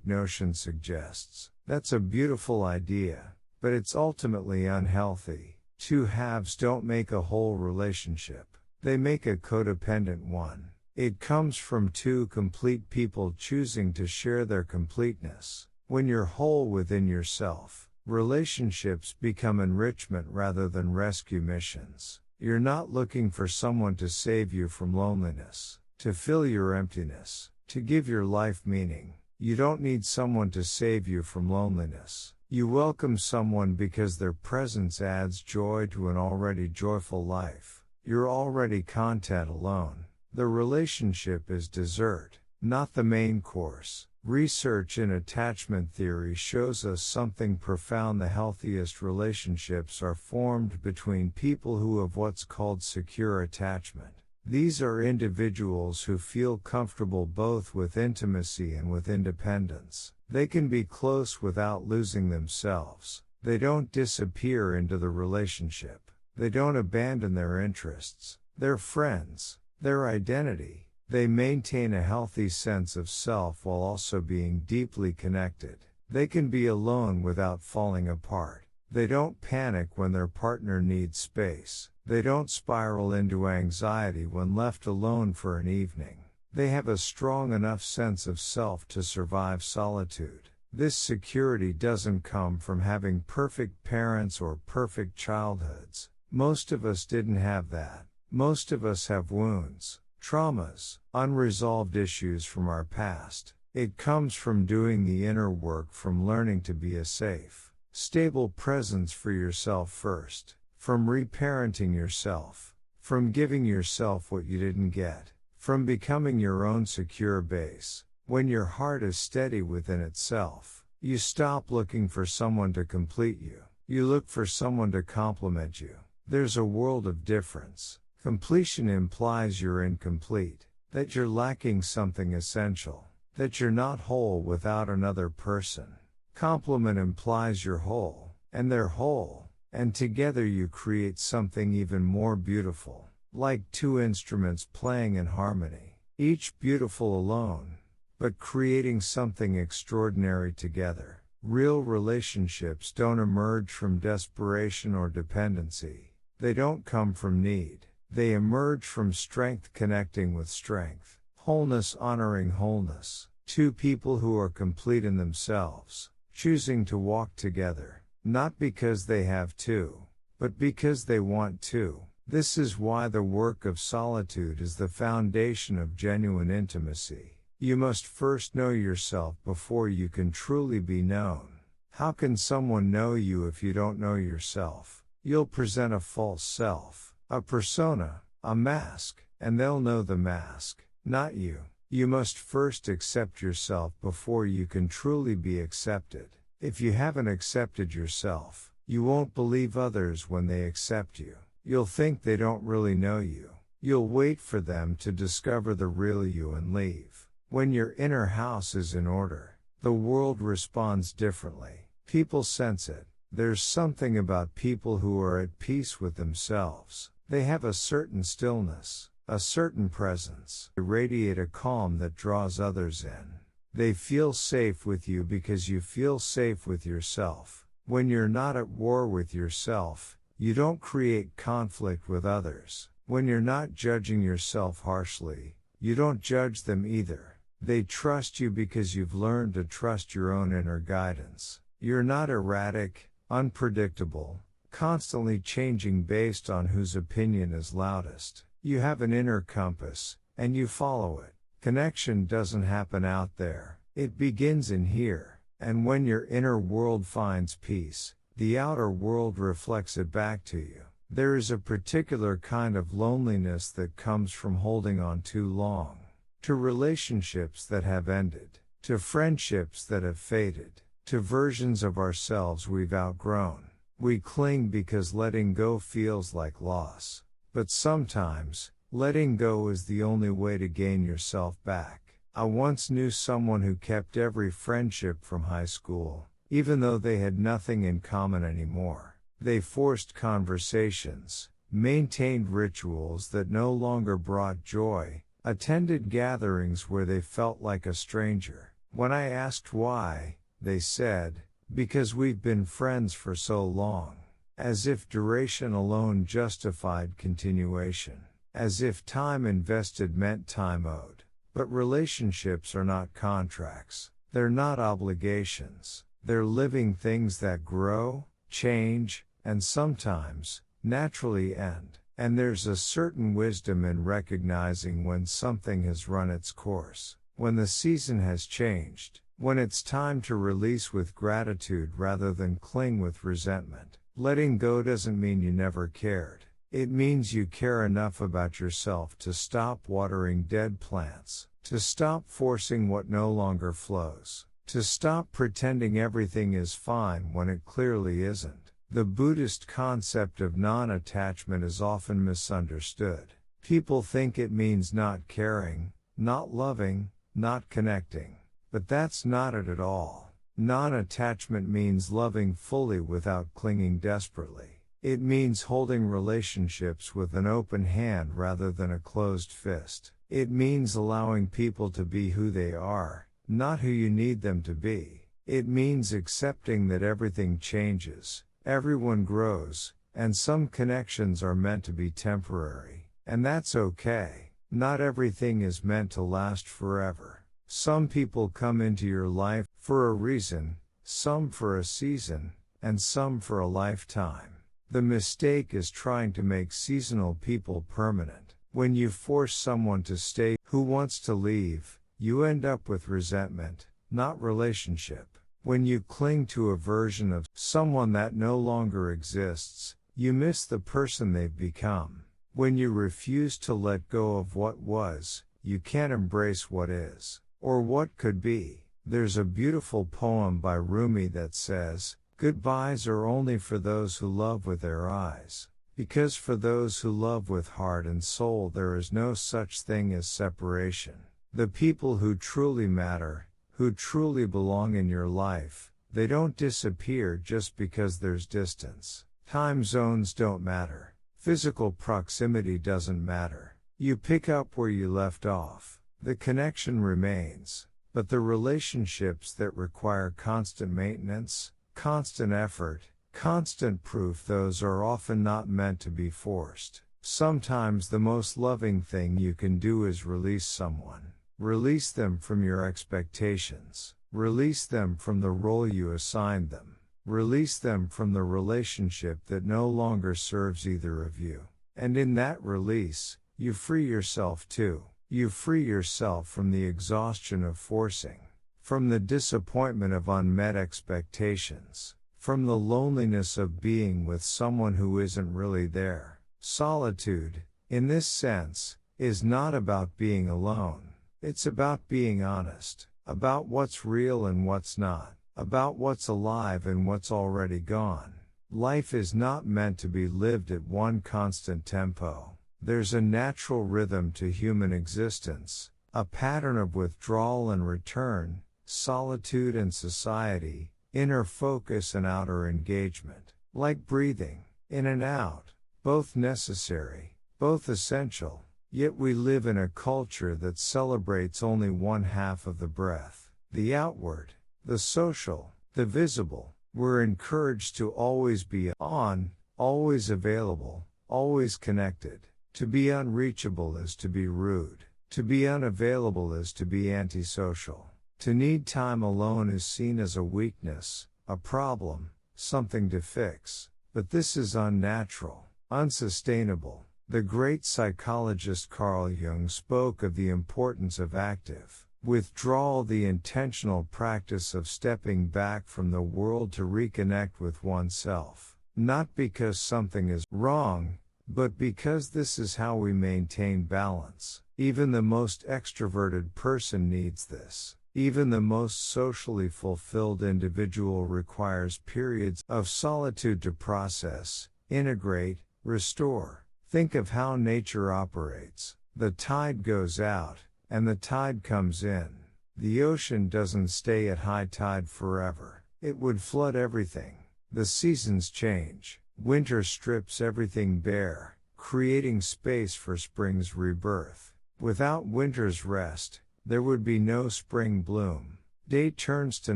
S1: notion suggests. That's a beautiful idea, but it's ultimately unhealthy. Two halves don't make a whole relationship. They make a codependent one. It comes from two complete people choosing to share their completeness. When you're whole within yourself, relationships become enrichment rather than rescue missions. You're not looking for someone to save you from loneliness, to fill your emptiness, to give your life meaning. You don't need someone to save you from loneliness. You welcome someone because their presence adds joy to an already joyful life. You're already content alone. The relationship is dessert, not the main course. Research in attachment theory shows us something profound. The healthiest relationships are formed between people who have what's called secure attachment. These are individuals who feel comfortable both with intimacy and with independence. They can be close without losing themselves. They don't disappear into the relationship. They don't abandon their interests, their friends, their identity. They maintain a healthy sense of self while also being deeply connected. They can be alone without falling apart. They don't panic when their partner needs space. They don't spiral into anxiety when left alone for an evening. They have a strong enough sense of self to survive solitude. This security doesn't come from having perfect parents or perfect childhoods. Most of us didn't have that. Most of us have wounds, traumas, unresolved issues from our past. It comes from doing the inner work, from learning to be a safe, stable presence for yourself first, from reparenting yourself, from giving yourself what you didn't get, from becoming your own secure base. When your heart is steady within itself, you stop looking for someone to complete you. You look for someone to complement you. There's a world of difference. Completion implies you're incomplete, that you're lacking something essential, that you're not whole without another person. Complement implies you're whole, and they're whole, and together you create something even more beautiful, like two instruments playing in harmony, each beautiful alone, but creating something extraordinary together. Real relationships don't emerge from desperation or dependency. They don't come from need. They emerge from strength connecting with strength, wholeness honoring wholeness, two people who are complete in themselves, choosing to walk together, not because they have to, but because they want to. This is why the work of solitude is the foundation of genuine intimacy. You must first know yourself before you can truly be known. How can someone know you if you don't know yourself? You'll present a false self, a persona, a mask, and they'll know the mask, not you. You must first accept yourself before you can truly be accepted. If you haven't accepted yourself, you won't believe others when they accept you. You'll think they don't really know you. You'll wait for them to discover the real you and leave. When your inner house is in order, the world responds differently. People sense it. There's something about people who are at peace with themselves. They have a certain stillness, a certain presence. They radiate a calm that draws others in. They feel safe with you because you feel safe with yourself. When you're not at war with yourself, you don't create conflict with others. When you're not judging yourself harshly, you don't judge them either. They trust you because you've learned to trust your own inner guidance. You're not erratic, unpredictable, constantly changing based on whose opinion is loudest. You have an inner compass, and you follow it. Connection doesn't happen out there. It begins in here. And when your inner world finds peace, the outer world reflects it back to you. There is a particular kind of loneliness that comes from holding on too long. To relationships that have ended. To friendships that have faded. To versions of ourselves we've outgrown. We cling because letting go feels like loss. But sometimes, letting go is the only way to gain yourself back. I once knew someone who kept every friendship from high school, even though they had nothing in common anymore. They forced conversations, maintained rituals that no longer brought joy, attended gatherings where they felt like a stranger. When I asked why, they said, "Because we've been friends for so long." As if duration alone justified continuation. As if time invested meant time owed. But relationships are not contracts. They're not obligations. They're living things that grow, change, and sometimes, naturally end. And there's a certain wisdom in recognizing when something has run its course. When the season has changed. When it's time to release with gratitude rather than cling with resentment. Letting go doesn't mean you never cared. It means you care enough about yourself to stop watering dead plants, to stop forcing what no longer flows, to stop pretending everything is fine when it clearly isn't. The Buddhist concept of non-attachment is often misunderstood. People think it means not caring, not loving, not connecting. But that's not it at all. Non-attachment means loving fully without clinging desperately. It means holding relationships with an open hand rather than a closed fist. It means allowing people to be who they are, not who you need them to be. It means accepting that everything changes, everyone grows, and some connections are meant to be temporary. And that's okay. Not everything is meant to last forever. Some people come into your life for a reason, some for a season, and some for a lifetime. The mistake is trying to make seasonal people permanent. When you force someone to stay who wants to leave, you end up with resentment, not relationship. When you cling to a version of someone that no longer exists, you miss the person they've become. When you refuse to let go of what was, you can't embrace what is. Or what could be. There's a beautiful poem by Rumi that says, "Goodbyes are only for those who love with their eyes. Because for those who love with heart and soul there is no such thing as separation." The people who truly matter, who truly belong in your life, they don't disappear just because there's distance. Time zones don't matter. Physical proximity doesn't matter. You pick up where you left off. The connection remains, but the relationships that require constant maintenance, constant effort, constant proof, those are often not meant to be forced. Sometimes the most loving thing you can do is release someone. Release them from your expectations. Release them from the role you assigned them. Release them from the relationship that no longer serves either of you. And in that release, you free yourself too. You free yourself from the exhaustion of forcing, from the disappointment of unmet expectations, from the loneliness of being with someone who isn't really there. Solitude, in this sense, is not about being alone. It's about being honest, about what's real and what's not, about what's alive and what's already gone. Life is not meant to be lived at one constant tempo. There's a natural rhythm to human existence, a pattern of withdrawal and return, solitude and society, inner focus and outer engagement. Like breathing, in and out, both necessary, both essential. Yet we live in a culture that celebrates only one half of the breath, the outward, the social, the visible. We're encouraged to always be on, always available, always connected. To be unreachable is to be rude. To be unavailable is to be antisocial. To need time alone is seen as a weakness, a problem, something to fix. But this is unnatural, unsustainable. The great psychologist Carl Jung spoke of the importance of active withdrawal, the intentional practice of stepping back from the world to reconnect with oneself. Not because something is wrong, but because this is how we maintain balance. Even the most extroverted person needs this. Even the most socially fulfilled individual requires periods of solitude to process, integrate, restore. Think of how nature operates. The tide goes out, and the tide comes in. The ocean doesn't stay at high tide forever. It would flood everything. The seasons change. Winter strips everything bare, creating space for spring's rebirth. Without winter's rest, there would be no spring bloom. Day turns to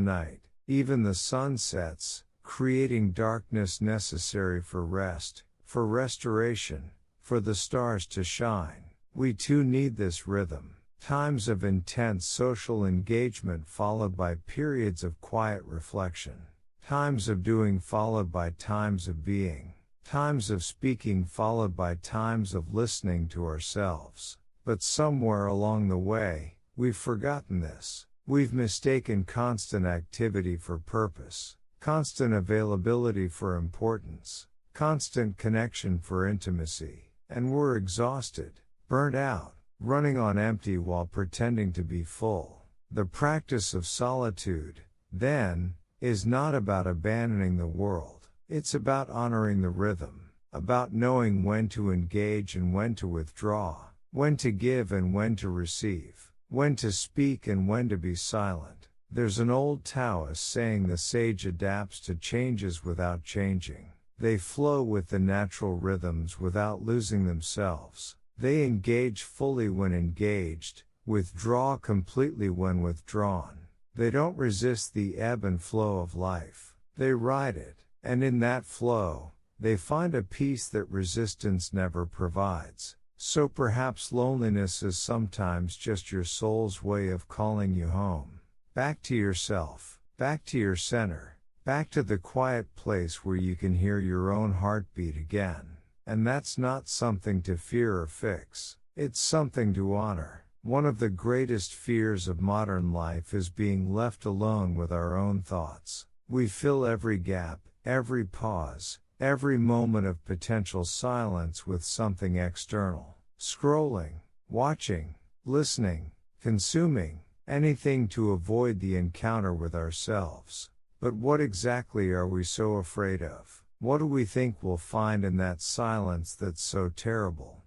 S1: night, even the sun sets, creating darkness necessary for rest, for restoration, for the stars to shine. We too need this rhythm. Times of intense social engagement followed by periods of quiet reflection. Times of doing followed by times of being. Times of speaking followed by times of listening to ourselves. But somewhere along the way, we've forgotten this. We've mistaken constant activity for purpose, constant availability for importance, constant connection for intimacy, and we're exhausted, burnt out, running on empty while pretending to be full. The practice of solitude, then, is not about abandoning the world. It's about honoring the rhythm, about knowing when to engage and when to withdraw, when to give and when to receive, when to speak and when to be silent. There's an old Taoist saying the sage adapts to changes without changing. They flow with the natural rhythms without losing themselves. They engage fully when engaged, withdraw completely when withdrawn. They don't resist the ebb and flow of life. They ride it, and in that flow, they find a peace that resistance never provides. So perhaps loneliness is sometimes just your soul's way of calling you home. Back to yourself, back to your center, back to the quiet place where you can hear your own heartbeat again. And that's not something to fear or fix. It's something to honor. One of the greatest fears of modern life is being left alone with our own thoughts. We fill every gap, every pause, every moment of potential silence with something external. Scrolling, watching, listening, consuming, anything to avoid the encounter with ourselves. But what exactly are we so afraid of? What do we think we'll find in that silence that's so terrible?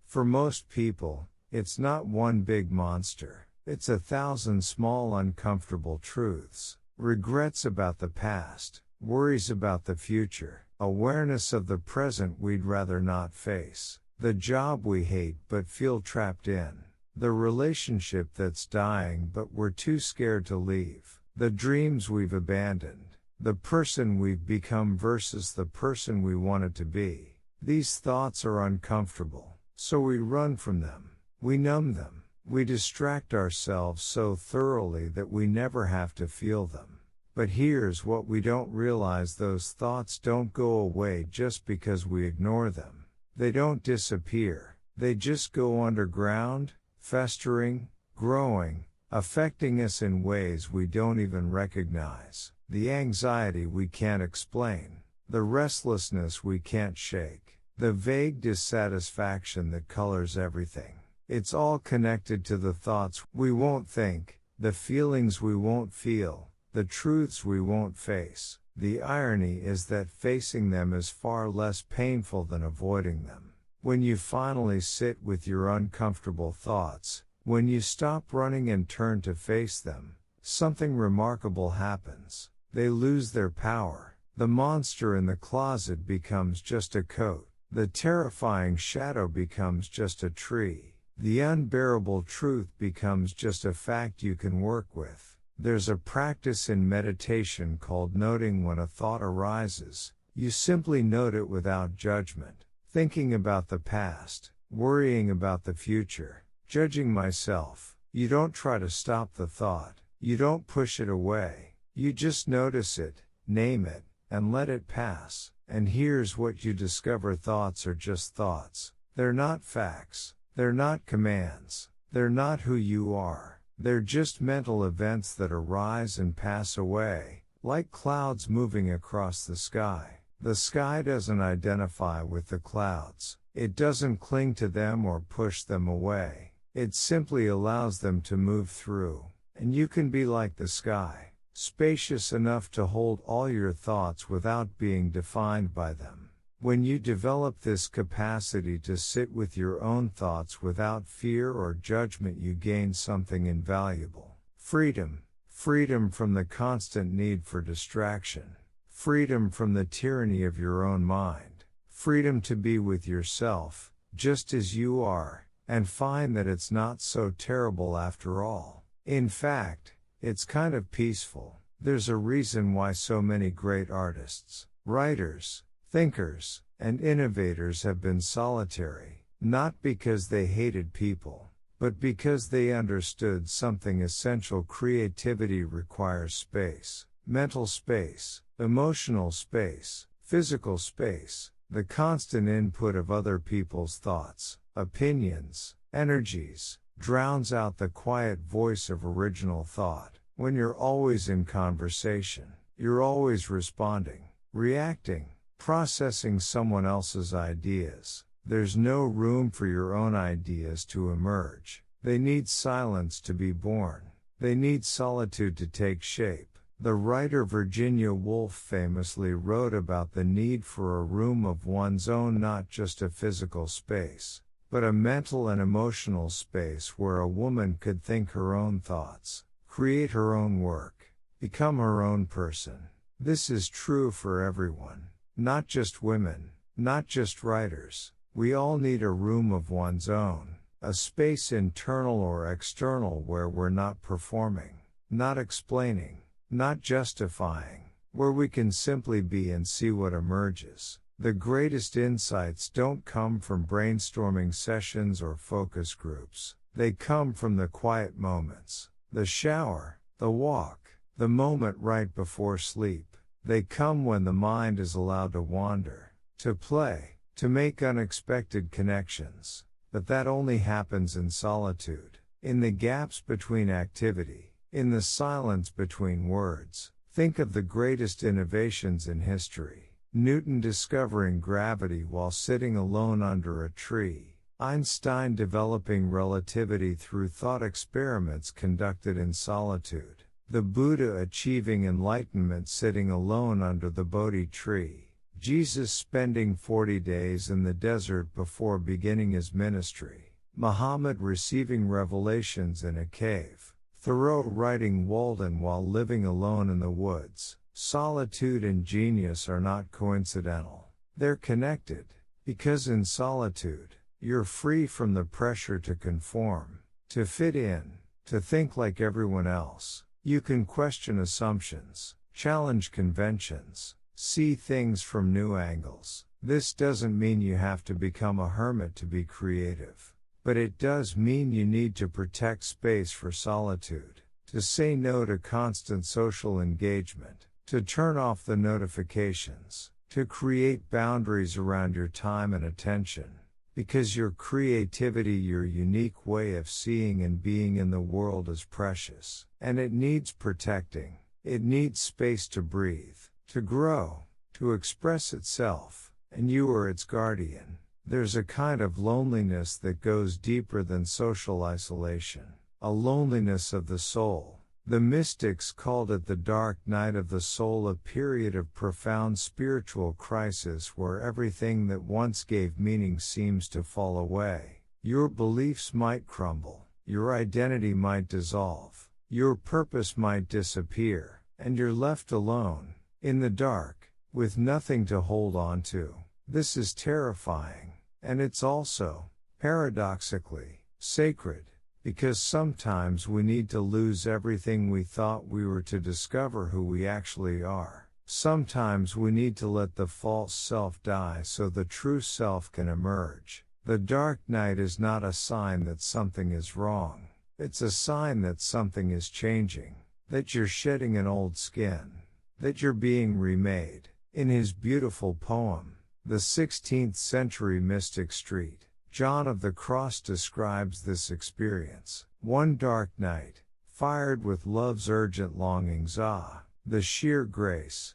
S1: For most people, it's not one big monster. It's 1,000 small uncomfortable truths. Regrets about the past, worries about the future, awareness of the present we'd rather not face, the job we hate but feel trapped in, the relationship that's dying but we're too scared to leave, the dreams we've abandoned, the person we've become versus the person we wanted to be. These thoughts are uncomfortable, so we run from them. We numb them. We distract ourselves so thoroughly that we never have to feel them. But here's what we don't realize: those thoughts don't go away just because we ignore them. They don't disappear. They just go underground, festering, growing, affecting us in ways we don't even recognize. The anxiety we can't explain, the restlessness we can't shake, the vague dissatisfaction that colors everything. It's all connected to the thoughts we won't think, the feelings we won't feel, the truths we won't face. The irony is that facing them is far less painful than avoiding them. When you finally sit with your uncomfortable thoughts, when you stop running and turn to face them, something remarkable happens. They lose their power. The monster in the closet becomes just a coat. The terrifying shadow becomes just a tree. The unbearable truth becomes just a fact you can work with. There's a practice in meditation called noting when a thought arises. You simply note it without judgment. Thinking about the past, worrying about the future, judging myself. You don't try to stop the thought. You don't push it away. You just notice it, name it, and let it pass. And here's what you discover: thoughts are just thoughts. They're not facts. They're not commands. They're not who you are. They're just mental events that arise and pass away, like clouds moving across the sky. The sky doesn't identify with the clouds. It doesn't cling to them or push them away. It simply allows them to move through. And you can be like the sky, spacious enough to hold all your thoughts without being defined by them. When you develop this capacity to sit with your own thoughts without fear or judgment, you gain something invaluable. Freedom. Freedom from the constant need for distraction. Freedom from the tyranny of your own mind. Freedom to be with yourself, just as you are, and find that it's not so terrible after all. In fact, it's kind of peaceful. There's a reason why so many great artists, writers, thinkers, and innovators have been solitary, not because they hated people, but because they understood something essential. Creativity requires space, mental space, emotional space, physical space, the constant input of other people's thoughts, opinions, energies, drowns out the quiet voice of original thought. When you're always in conversation, you're always responding, reacting, processing someone else's ideas. There's no room for your own ideas to emerge. They need silence to be born. They need solitude to take shape. The writer Virginia Woolf famously wrote about the need for a room of one's own, not just a physical space, but a mental and emotional space where a woman could think her own thoughts, create her own work, become her own person. This is true for everyone. Not just women, not just writers. We all need a room of one's own, a space internal or external where we're not performing, not explaining, not justifying, where we can simply be and see what emerges. The greatest insights don't come from brainstorming sessions or focus groups. They come from the quiet moments, the shower, the walk, the moment right before sleep. They come when the mind is allowed to wander, to play, to make unexpected connections. But that only happens in solitude, in the gaps between activity, in the silence between words. Think of the greatest innovations in history. Newton discovering gravity while sitting alone under a tree. Einstein developing relativity through thought experiments conducted in solitude. The Buddha achieving enlightenment sitting alone under the Bodhi tree. Jesus spending 40 days in the desert before beginning his ministry. Muhammad receiving revelations in a cave. Thoreau writing Walden while living alone in the woods. Solitude and genius are not coincidental. They're connected. Because in solitude, you're free from the pressure to conform, to fit in, to think like everyone else. You can question assumptions, challenge conventions, see things from new angles. This doesn't mean you have to become a hermit to be creative. But it does mean you need to protect space for solitude, to say no to constant social engagement, to turn off the notifications, to create boundaries around your time and attention. Because your creativity, your unique way of seeing and being in the world is precious, and it needs protecting. It needs space to breathe, to grow, to express itself, and you are its guardian. There's a kind of loneliness that goes deeper than social isolation, a loneliness of the soul. The mystics called it the dark night of the soul, a period of profound spiritual crisis where everything that once gave meaning seems to fall away. Your beliefs might crumble, your identity might dissolve, your purpose might disappear, and you're left alone, in the dark, with nothing to hold on to. This is terrifying, and it's also, paradoxically, sacred, because sometimes we need to lose everything we thought we were to discover who we actually are. Sometimes we need to let the false self die so the true self can emerge. The dark night is not a sign that something is wrong. It's a sign that something is changing, that you're shedding an old skin, that you're being remade. In his beautiful poem, The 16th Century Mystic Street, John of the Cross describes this experience. One dark night, fired with love's urgent longings, the sheer grace.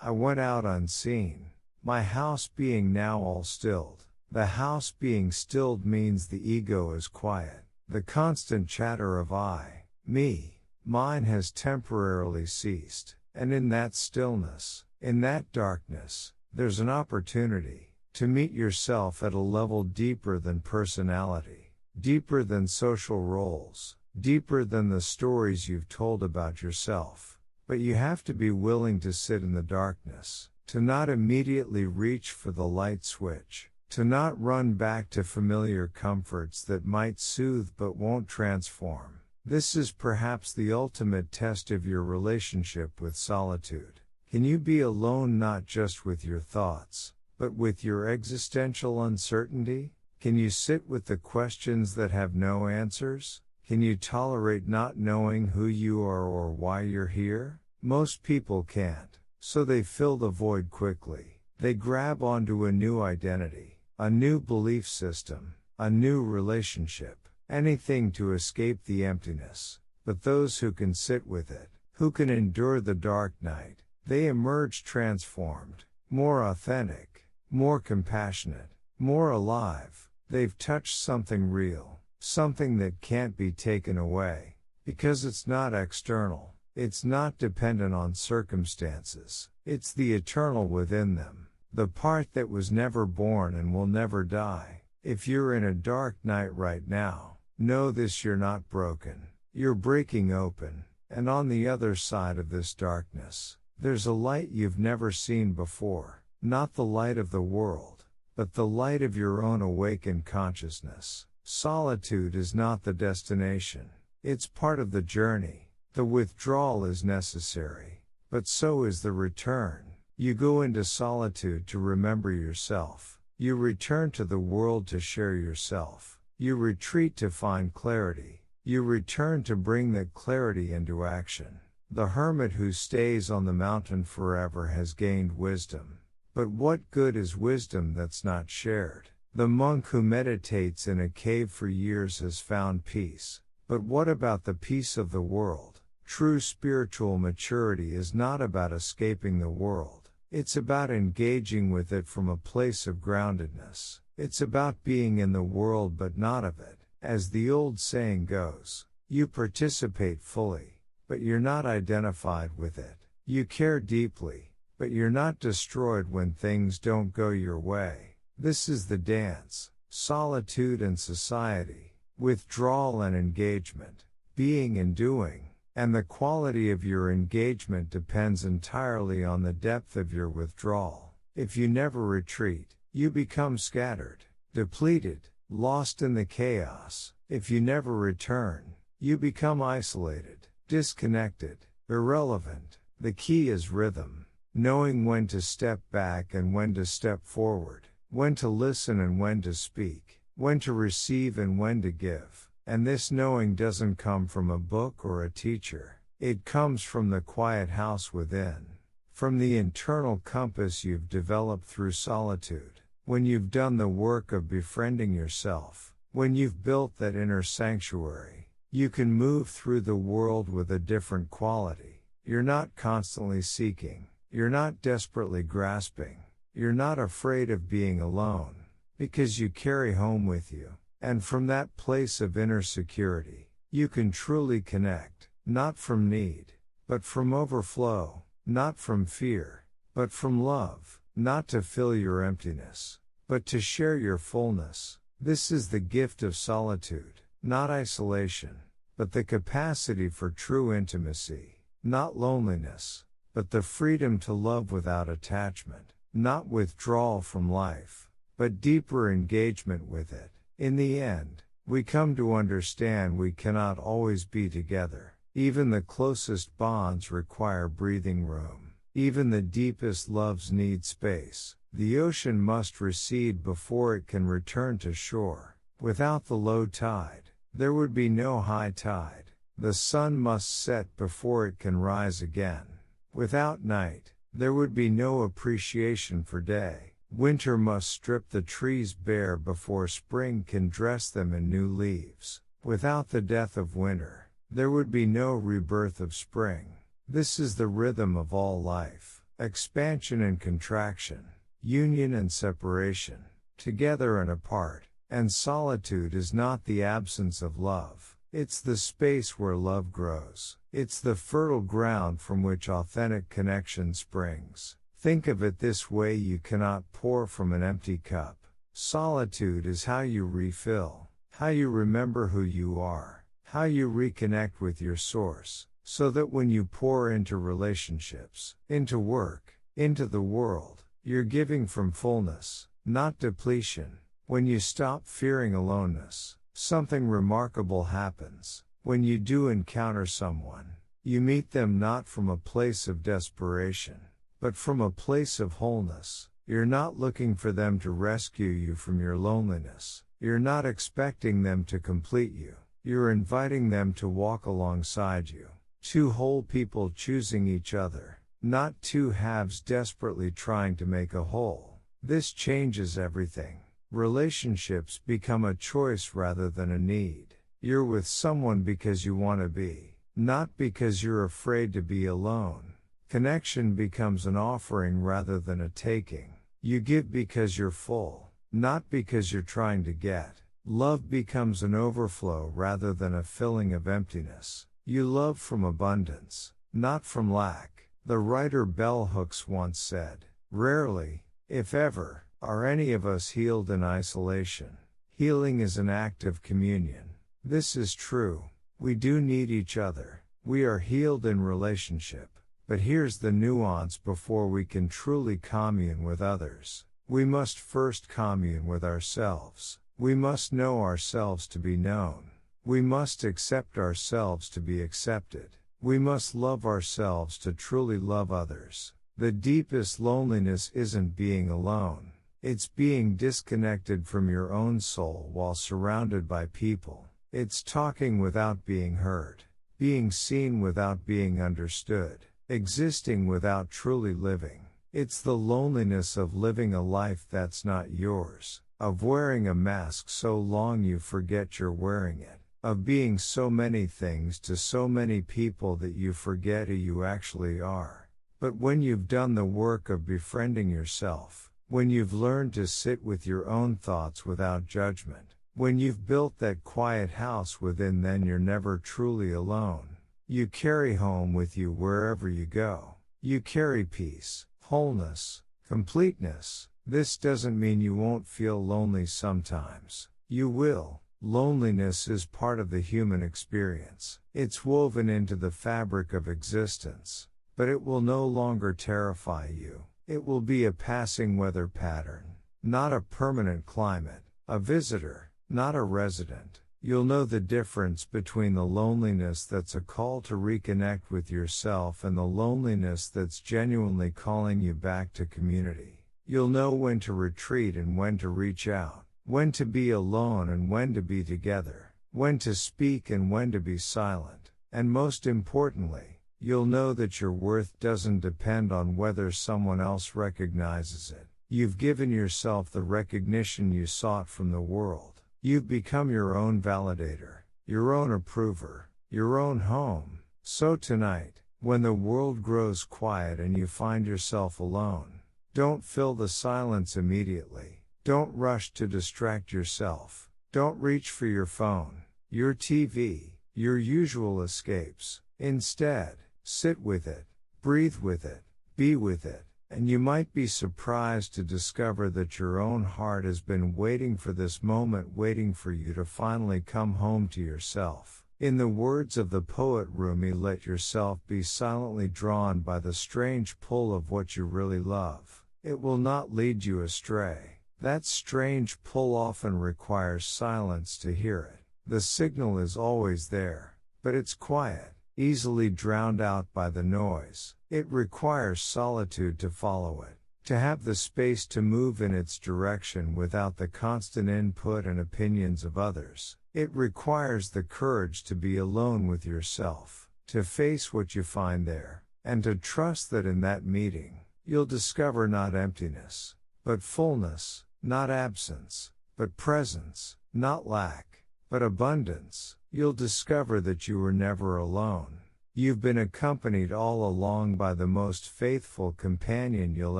S1: I went out unseen, my house being now all stilled. The house being stilled means the ego is quiet. The constant chatter of I, me, mine has temporarily ceased. And in that stillness, in that darkness, there's an opportunity to meet yourself at a level deeper than personality, deeper than social roles, deeper than the stories you've told about yourself. But you have to be willing to sit in the darkness, to not immediately reach for the light switch, to not run back to familiar comforts that might soothe but won't transform. This is perhaps the ultimate test of your relationship with solitude. Can you be alone not just with your thoughts, but with your existential uncertainty? Can you sit with the questions that have no answers? Can you tolerate not knowing who you are or why you're here? Most people can't, so they fill the void quickly. They grab onto a new identity, a new belief system, a new relationship, anything to escape the emptiness. But those who can sit with it, who can endure the dark night, they emerge transformed, more authentic, more compassionate, more alive. They've touched something real, something that can't be taken away, because it's not external, it's not dependent on circumstances, it's the eternal within them, the part that was never born and will never die. If you're in a dark night right now, know this: you're not broken, you're breaking open, and on the other side of this darkness, there's a light you've never seen before, not the light of the world, but the light of your own awakened consciousness. Solitude is not the destination, it's part of the journey. The withdrawal is necessary, but so is the return. You go into solitude to remember yourself. You return to the world to share yourself. You retreat to find clarity. You return to bring that clarity into action. The hermit who stays on the mountain forever has gained wisdom. But what good is wisdom that's not shared? The monk who meditates in a cave for years has found peace. But what about the peace of the world? True spiritual maturity is not about escaping the world. It's about engaging with it from a place of groundedness. It's about being in the world but not of it. As the old saying goes, you participate fully, but you're not identified with it. You care deeply, but you're not destroyed when things don't go your way. This is the dance: solitude and society, withdrawal and engagement, being and doing. And the quality of your engagement depends entirely on the depth of your withdrawal. If you never retreat, you become scattered, depleted, lost in the chaos. If you never return, you become isolated, disconnected, irrelevant. The key is rhythm, knowing when to step back and when to step forward, when to listen and when to speak, when to receive and when to give. And this knowing doesn't come from a book or a teacher. It comes from the quiet house within, from the internal compass you've developed through solitude. When you've done the work of befriending yourself, when you've built that inner sanctuary, you can move through the world with a different quality. You're not constantly seeking, you're not desperately grasping, you're not afraid of being alone, because you carry home with you. And from that place of inner security, you can truly connect. not from need, but from overflow, not from fear, but from love, not to fill your emptiness, but to share your fullness. This is the gift of solitude, not isolation, but the capacity for true intimacy, not loneliness, but the freedom to love without attachment, not withdrawal from life, but deeper engagement with it. In the end, we come to understand we cannot always be together. Even the closest bonds require breathing room. Even the deepest loves need space. The ocean must recede before it can return to shore. Without the low tide, there would be no high tide. The sun must set before it can rise again. Without night, there would be no appreciation for day. Winter must strip the trees bare before spring can dress them in new leaves. Without the death of winter, there would be no rebirth of spring. This is the rhythm of all life. Expansion and contraction, union and separation, together and apart. And solitude is not the absence of love. It's the space where love grows. It's the fertile ground from which authentic connection springs. Think of it this way: you cannot pour from an empty cup. Solitude is how you refill, how you remember who you are, how you reconnect with your source, so that when you pour into relationships, into work, into the world, you're giving from fullness, not depletion. When you stop fearing aloneness, something remarkable happens. When you do encounter someone, you meet them not from a place of desperation, but from a place of wholeness. You're not looking for them to rescue you from your loneliness. You're not expecting them to complete you. You're inviting them to walk alongside you. Two whole people choosing each other, not two halves desperately trying to make a whole. This changes everything. Relationships become a choice rather than a need. You're with someone because you want to be, not because you're afraid to be alone. Connection becomes an offering rather than a taking. You give because you're full, not because you're trying to get. Love becomes an overflow rather than a filling of emptiness. You love from abundance, not from lack. The writer Bell Hooks once said, "Rarely, if ever, are any of us healed in isolation. Healing is an act of communion." This is true. We do need each other. We are healed in relationship. But here's the nuance: before we can truly commune with others, we must first commune with ourselves. We must know ourselves to be known. We must accept ourselves to be accepted. We must love ourselves to truly love others. The deepest loneliness isn't being alone. It's being disconnected from your own soul while surrounded by people. It's talking without being heard, being seen without being understood, existing without truly living. It's the loneliness of living a life that's not yours, of wearing a mask so long you forget you're wearing it, of being so many things to so many people that you forget who you actually are. But when you've done the work of befriending yourself, when you've learned to sit with your own thoughts without judgment, when you've built that quiet house within, then you're never truly alone. You carry home with you wherever you go. You carry peace, wholeness, completeness. This doesn't mean you won't feel lonely sometimes. You will. Loneliness is part of the human experience. It's woven into the fabric of existence. But it will no longer terrify you. It will be a passing weather pattern, not a permanent climate, a visitor, not a resident. You'll know the difference between the loneliness that's a call to reconnect with yourself and the loneliness that's genuinely calling you back to community. You'll know when to retreat and when to reach out, when to be alone and when to be together, when to speak and when to be silent. And most importantly, you'll know that your worth doesn't depend on whether someone else recognizes it. You've given yourself the recognition you sought from the world. You've become your own validator, your own approver, your own home. So tonight, when the world grows quiet and you find yourself alone, don't fill the silence immediately. Don't rush to distract yourself. Don't reach for your phone, your TV, your usual escapes. Instead, sit with it, breathe with it, be with it, and you might be surprised to discover that your own heart has been waiting for this moment, waiting for you to finally come home to yourself. In the words of the poet Rumi, let yourself be silently drawn by the strange pull of what you really love. It will not lead you astray. That strange pull often requires silence to hear it. The signal is always there, but it's quiet, easily drowned out by the noise. It requires solitude to follow it, to have the space to move in its direction without the constant input and opinions of others. It requires the courage to be alone with yourself, to face what you find there, and to trust that in that meeting, you'll discover not emptiness, but fullness, not absence, but presence, not lack, but abundance. You'll discover that you were never alone. You've been accompanied all along by the most faithful companion you'll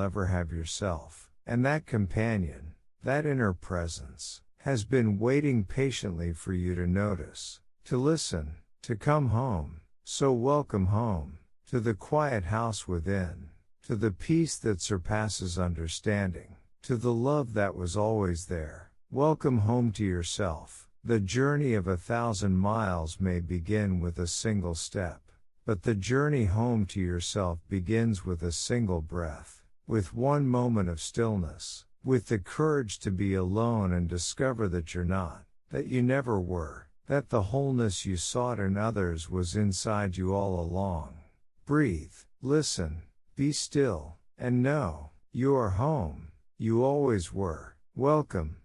S1: ever have, yourself. And that companion, that inner presence, has been waiting patiently for you to notice, to listen, to come home. So welcome home, to the quiet house within, to the peace that surpasses understanding, to the love that was always there. Welcome home to yourself. The journey of 1,000 miles may begin with a single step, but the journey home to yourself begins with a single breath, with one moment of stillness, with the courage to be alone and discover that you're not, that you never were, that the wholeness you sought in others was inside you all along. Breathe, listen, be still, and know, you are home. You always were. Welcome.